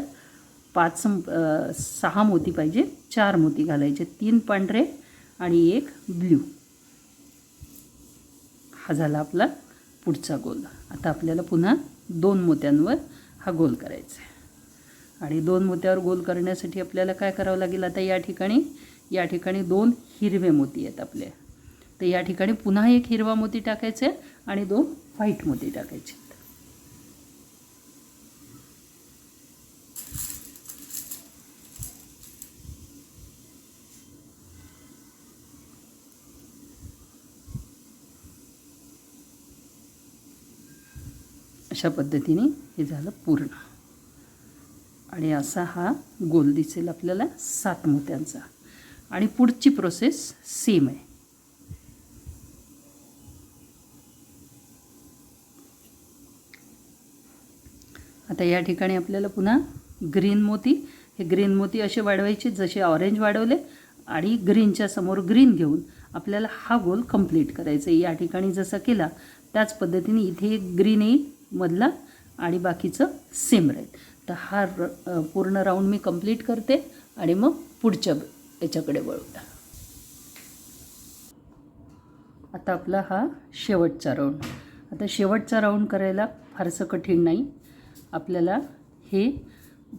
6 मोती पाहिजे, 4 मोती घालायचे, 3 पांढरे आणि एक ब्ल्यू. हा झाला आपला पुढचा गोल. आता आपल्याला पुन्हा 2 मोत्यांवर हा गोल करायचा आहे आणि 2 मोत्यावर गोल करण्यासाठी आपल्याला काय करावं लागेल, आता या ठिकाणी 2 हिरवे मोती आहेत आपले. तर या ठिकाणी पुन्हा एक हिरवा मोती टाकायचे आणि 2 व्हाईट मोती टाकायचे. अशा पद्धतीने हे झालं पूर्ण आणि असा हा गोल दिसेल आपल्याला 7 मोत्यांचा. आणि पुढची प्रोसेस सेम आहे. आता या ठिकाणी आपल्याला पुन्हा ग्रीन मोती, हे ग्रीन मोती असे वाढवायचे जसे ऑरेंज वाढवले आणि ग्रीनच्या समोर ग्रीन घेऊन आपल्याला हा गोल कंप्लीट करायचा आहे. या ठिकाणी जसा केला त्याच पद्धतीने इथे एक ग्रीन येईल मधला आणि बाकीचं सेम राहील. तर हा पूर्ण राऊंड मी कंप्लीट करते आणि मग पुढच्या याच्याकडे वळूया. आता आपला हा शेवटचा राऊंड. आता शेवटचा राऊंड करायला फारसं कठीण नाही. आपल्याला हे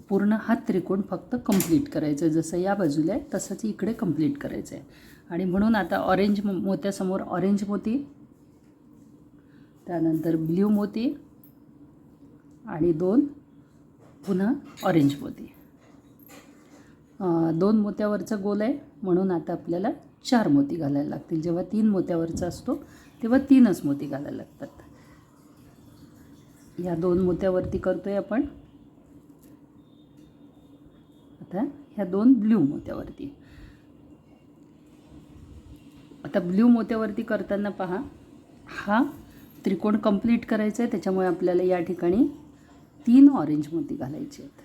पूर्ण हा त्रिकोण फक्त कंप्लीट करायचं आहे. जसं या बाजूला आहे तसंच इकडे कंप्लीट करायचं आहे. आणि म्हणून आता ऑरेंज मोत्यासमोर ऑरेंज मोती, त्यानंतर ब्ल्यू मोती आणि 2 पुन्हा ऑरेंज मोती. 2 मोत्यावरचा गोल आहे म्हणून आता आपल्याला 4 मोती घालायला लागतील. जेव्हा 3 मोत्यावरचा असतो तेव्हा 3च मोती घालायला लागतात. या 2 मोत्यावरती करतोय आपण. आता ह्या 2 ब्ल्यू मोत्यावरती. आता ब्ल्यू मोत्यावरती करताना पहा, हा त्रिकोण कंप्लीट करायचा आहे. त्याच्यामुळे आपल्याला या ठिकाणी 3 ऑरेंज मोती घालायचे आहेत.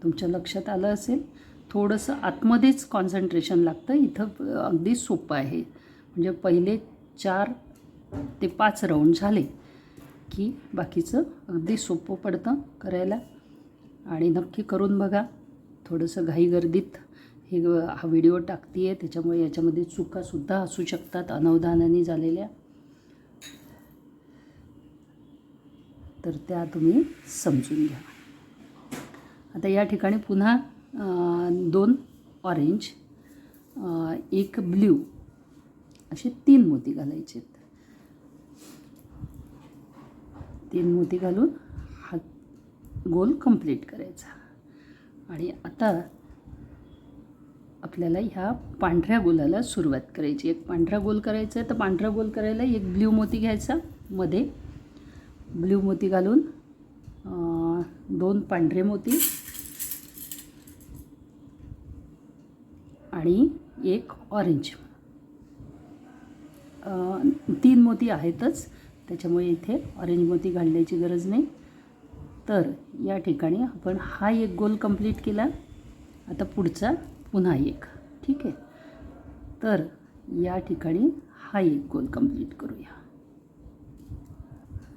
तुमच्या लक्षात आलं असेल. थोडंसं आतमध्येच कॉन्सन्ट्रेशन लागतं. इथं अगदी सोपं आहे. म्हणजे पहिले 4 ते 5 राऊंड झाले की बाकीचं अगदी सोपं पडतं करायला. आणि नक्की करून बघा. थोडंसं घाईगर्दीत हा व्हिडिओ टाकते आहे त्याच्यामुळे याच्यामध्ये चुकासुद्धा असू शकतात अनवधानाने झालेल्या. तर त्या तुम्ही समजून घ्या. आता या ठिकाणी पुन्हा 2 ऑरेंज, 1 ब्ल्यू असे 3 मोती घालायचे आहेत. 3 मोती घालून हा गोल कंप्लीट करायचा. आणि आता आपल्याला ह्या पांढऱ्या गोलाला सुरुवात करायची. एक पांढरा गोल करायचा आहे. तर पांढरा गोल करायला एक ब्ल्यू मोती घ्यायचा. मध्ये ब्ल्यू मोती घालून 2 पांढरे मोती आणि 1 ऑरेंज. 3 मोती आहेतच त्याच्यामुळे इथे ऑरेंज मोती घालण्याची गरज नाही. तर या ठिकाणी आपण हा एक गोल कंप्लीट केला. आता पुढचा पुन्हा एक. ठीक आहे. तर या ठिकाणी हा एक गोल कंप्लीट करूया.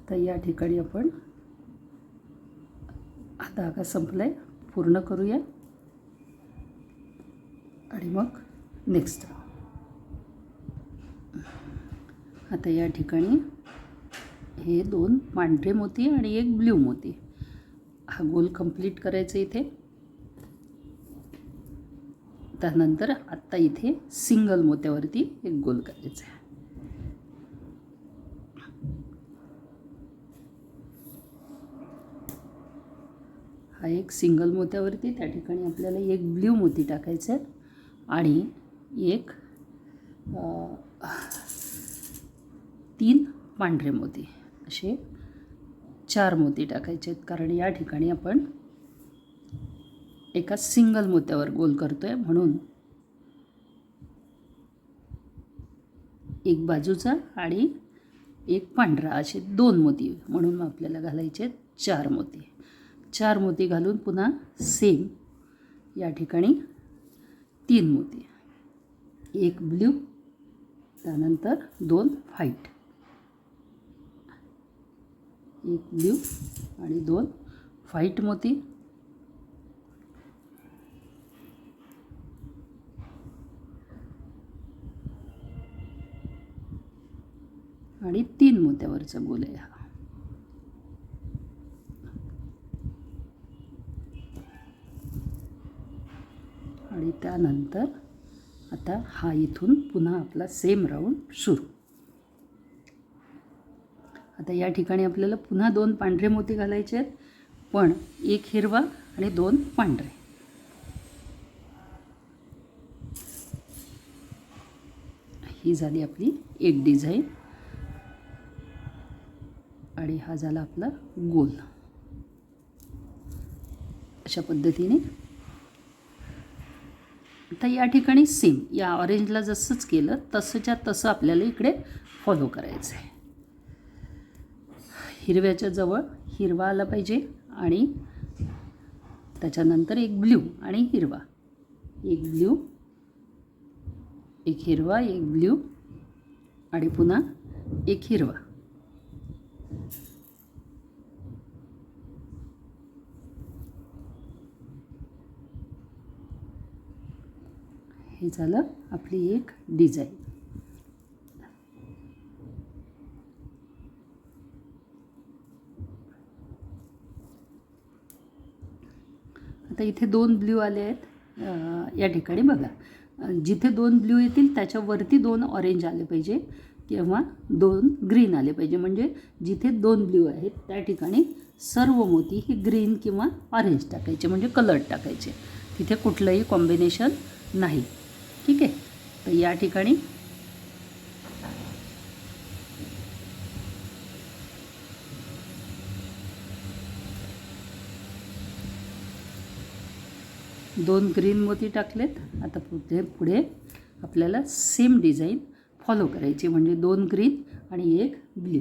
तर या ठिकाणी आपण हा धागा संपलाय पूर्ण करूया आणि मग नेक्स्ट. आता या ठिकाणी हे 2 पांढरे मोती आणि 1 ब्ल्यू मोती हा गोल कंप्लीट करायचा इथे. त्यानंतर आत्ता इथे सिंगल मोत्यावरती एक गोल करायचा आहे. हा एक सिंगल मोत्यावरती त्या ठिकाणी आपल्याला 1 ब्ल्यू मोती टाकायचं आहे आणि 3 पांढरे मोती असे 4 मोती टाकायचे आहेत. कारण या ठिकाणी आपण एका सिंगल मोत्यावर गोल करतोय म्हणून एक बाजूचा आणि एक पांढरा असे 2 मोती म्हणून आपल्याला घालायचे 4 मोती. 4 मोती घालून पुन्हा सेम या ठिकाणी 3 मोती. 1 ब्ल्यू, त्यानंतर 2 व्हाईट. 1 ब्ल्यू आणि 2 व्हाईट मोती. आणि 3 मोत्यावरचा गोल आहे हा. आणि त्यानंतर आता हा इथून पुन्हा आपला सेम राऊंड सुरू. आता या ठिकाणी आपल्याला पुन्हा 2 पांढरे मोती घालायचे आहेत, पण 1 हिरवा आणि 2 पांढरे. ही झाली आपली एक डिझाईन आणि हा झाला आपला गोल. अशा पद्धतीने आता या ठिकाणी सेम या ऑरेंजला जसंच केलं तसंच्या तसं आपल्याला इकडे फॉलो करायचं आहे. हिरव्याच्या जवळ हिरवा आला पाहिजे आणि त्याच्यानंतर एक ब्ल्यू आणि हिरवा, एक ब्ल्यू, एक हिरवा, एक ब्ल्यू आणि पुन्हा एक हिरवा. हे झालं आपली एक डिझाईन. आता इथे 2 ब्ल्यू आले आहेत. या ठिकाणी बघा, जिथे 2 ब्ल्यू येतील त्याच्यावरती 2 ऑरेंज आले पाहिजे किंवा 2 ग्रीन आले पाहिजे. म्हणजे जिथे 2 ब्ल्यू आहेत त्या ठिकाणी सर्व मोती ही ग्रीन किंवा ऑरेंज टाकायचे, म्हणजे कलर टाकायचे. तिथे कुठलंही कॉम्बिनेशन नाही. ठीक आहे. तर या ठिकाणी दोन ग्रीन मोती टाकलेत. आता पुढे आपल्याला सेम डिझाईन फॉलो करायची, म्हणजे 2 ग्रीन आणि 1 ब्ल्यू.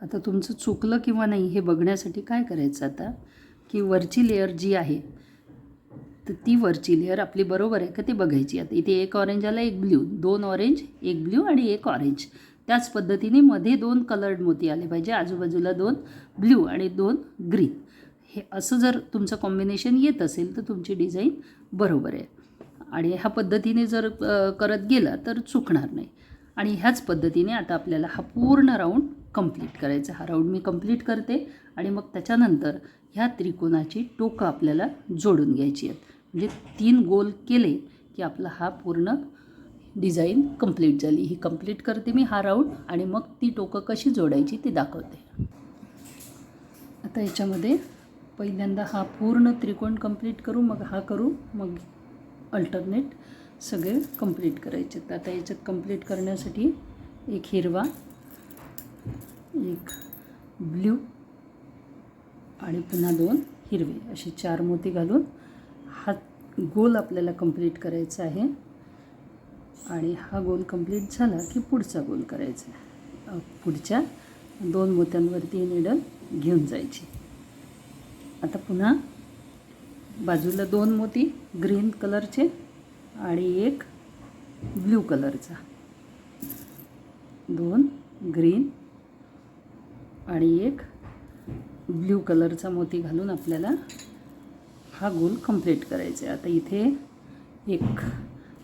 आता तुमचं चुकलं किंवा नाही हे बघण्यासाठी काय करायचं आता, की वरची लेअर जी आहे तर ती वरची लेअर आपली बरोबर आहे का ते बघायची. आता इथे 1 ऑरेंज आला, 1 ब्ल्यू, 2 ऑरेंज, 1 ब्ल्यू आणि 1 ऑरेंज. त्याच पद्धतीने मध्ये 2 कलर्ड मोती आले पाहिजे, आजूबाजूला 2 ब्ल्यू आणि 2 ग्रीन. हे असं जर तुमचं कॉम्बिनेशन येत असेल तर तुमची डिझाईन बरोबर आहे. आणि ह्या पद्धतीने जर करत गेला तर चुकणार नाही. आणि ह्याच पद्धतीने आता आपल्याला हा पूर्ण राऊंड कंप्लीट करायचा. हा राऊंड मी कंप्लीट करते आणि मग त्याच्यानंतर ह्या त्रिकोणाची टोकं आपल्याला जोडून घ्यायची आहेत. म्हणजे 3 गोल केले की आपला हा पूर्ण डिझाईन कंप्लीट झाली. ही कंप्लीट करते मी हा राऊंड आणि मग ती टोकं कशी जोडायची ती दाखवते. आता याच्यामध्ये पहिल्यांदा हा पूर्ण त्रिकोण कंप्लीट करू, मग हा करू, मग अल्टरनेट सगळे कंप्लीट करायचे. तर आता याच्यात कंप्लीट करण्यासाठी एक हिरवा, एक ब्ल्यू आणि पुन्हा 2 हिरवे असे 4 मोती घालून हा गोल आपल्याला कंप्लीट करायचा आहे. आणि हा गोल कंप्लीट झाला की पुढचा गोल करायचा आहे. पुढच्या 2 मोत्यांवरती निडल घेऊन जायची. आता पुन्हा बाजूला 2 मोती ग्रीन कलरचे आणि 1 ब्ल्यू कलरचा, 2 ग्रीन आणि 1 ब्ल्यू कलरचा मोती घालून आपल्याला हा गोल कंप्लीट करायचा आहे. आता इथे एक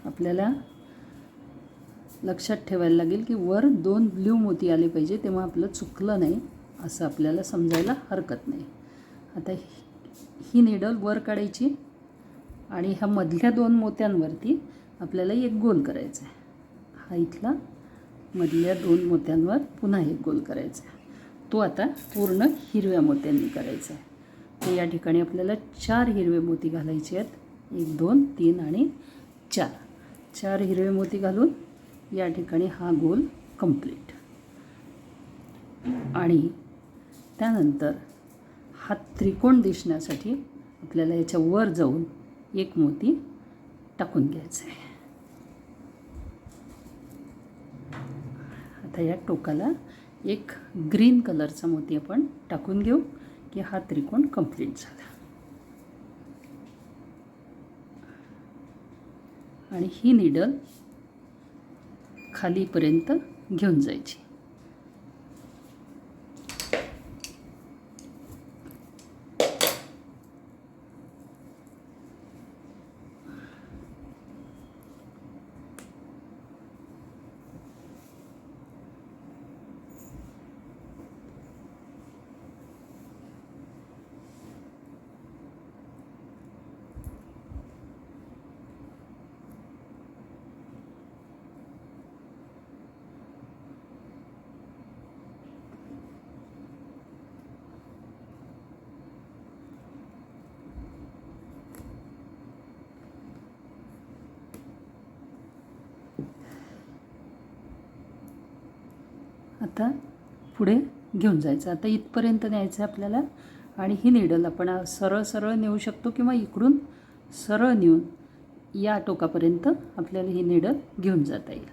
आपल्याला लक्षात ठेवायला लागेल की वर 2 ब्ल्यू मोती आले पाहिजे, तेव्हा आपलं चुकलं नाही असं आपल्याला समजायला हरकत नाही. आता ही निडल वर काढायची आणि ह्या मधल्या 2 मोत्यांवरती आपल्याला एक गोल करायचा आहे. हा इथला मधल्या 2 मोत्यांवर पुन्हा एक गोल करायचा आहे. तो आता पूर्ण हिरव्या मोत्यांनी करायचा आहे. तर या ठिकाणी आपल्याला 4 हिरवे मोती घालायचे आहेत. 1 2 3 आणि 4. 4 हिरवे मोती घालून या ठिकाणी हा गोल कंप्लीट. आणि त्यानंतर हा त्रिकोण दिसण्यासाठी आपल्याला याच्या वर जाऊन एक मोती टाकून घ्यायचा आहे. आता या टोकाला एक ग्रीन कलरचा मोती आपण टाकून घेऊ की हा त्रिकोण कंप्लीट झाला. आणि ही निडल खालीपर्यंत घेऊन जायची. आता पुढे घेऊन जायचं. आता इथपर्यंत न्यायचं आहे आपल्याला. आणि ही निडल आपण सरळ सरळ नेऊ शकतो किंवा इकडून सरळ नेऊन या टोकापर्यंत आपल्याला ही निडल घेऊन जाता येईल.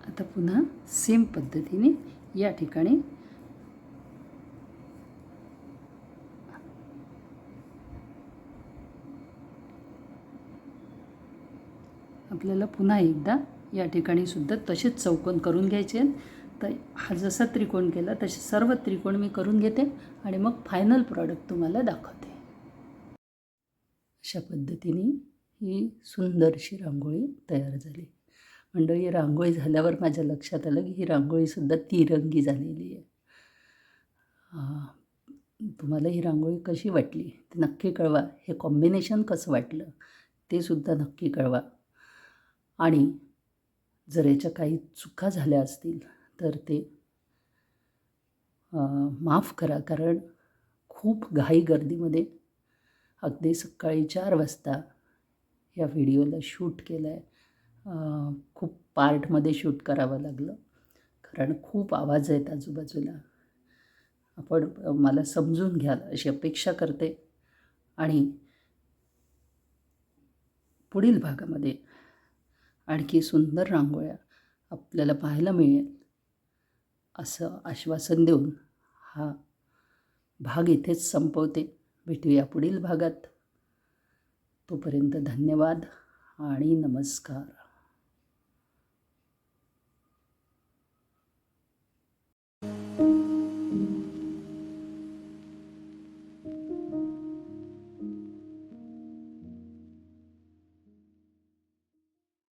आता पुन्हा सेम पद्धतीने या ठिकाणी आपल्याला पुन्हा एकदा या ठिकाणी सुद्धा तसेच चौकोन करून घ्यायचे आहेत. तर हा जसा त्रिकोण केला तसे सर्व त्रिकोण मी करून घेते आणि मग फायनल प्रॉडक्ट तुम्हाला दाखवते. अशा पद्धतीने ही सुंदरशी रांगोळी तयार झाली. मंडळी, रांगोळी झाल्यावर माझ्या लक्षात आलं की ही रांगोळीसुद्धा तिरंगी झालेली आहे. तुम्हाला ही रांगोळी कशी वाटली ते नक्की कळवा. हे कॉम्बिनेशन कसं वाटलं ते सुद्धा नक्की कळवा. आणि जर याच्या काही चुका झाल्या असतील तर ते माफ करा, कारण खूप घाई गर्दीमध्ये अगदी सकाळी 4 वाजता या व्हिडिओला शूट केलं आहे. खूप पार्टमध्ये शूट करावं लागलं कारण खूप आवाज आहेत आजूबाजूला. आपण मला समजून घ्याल अशी अपेक्षा करते. आणि पुढील भागामध्ये आणखी सुंदर रांगोळ्या आपल्याला पाहायला मिळेल असं आश्वासन देऊन हा भाग इथेच संपवते. भेटूया पुढील भागात. तोपर्यंत धन्यवाद आणि नमस्कार.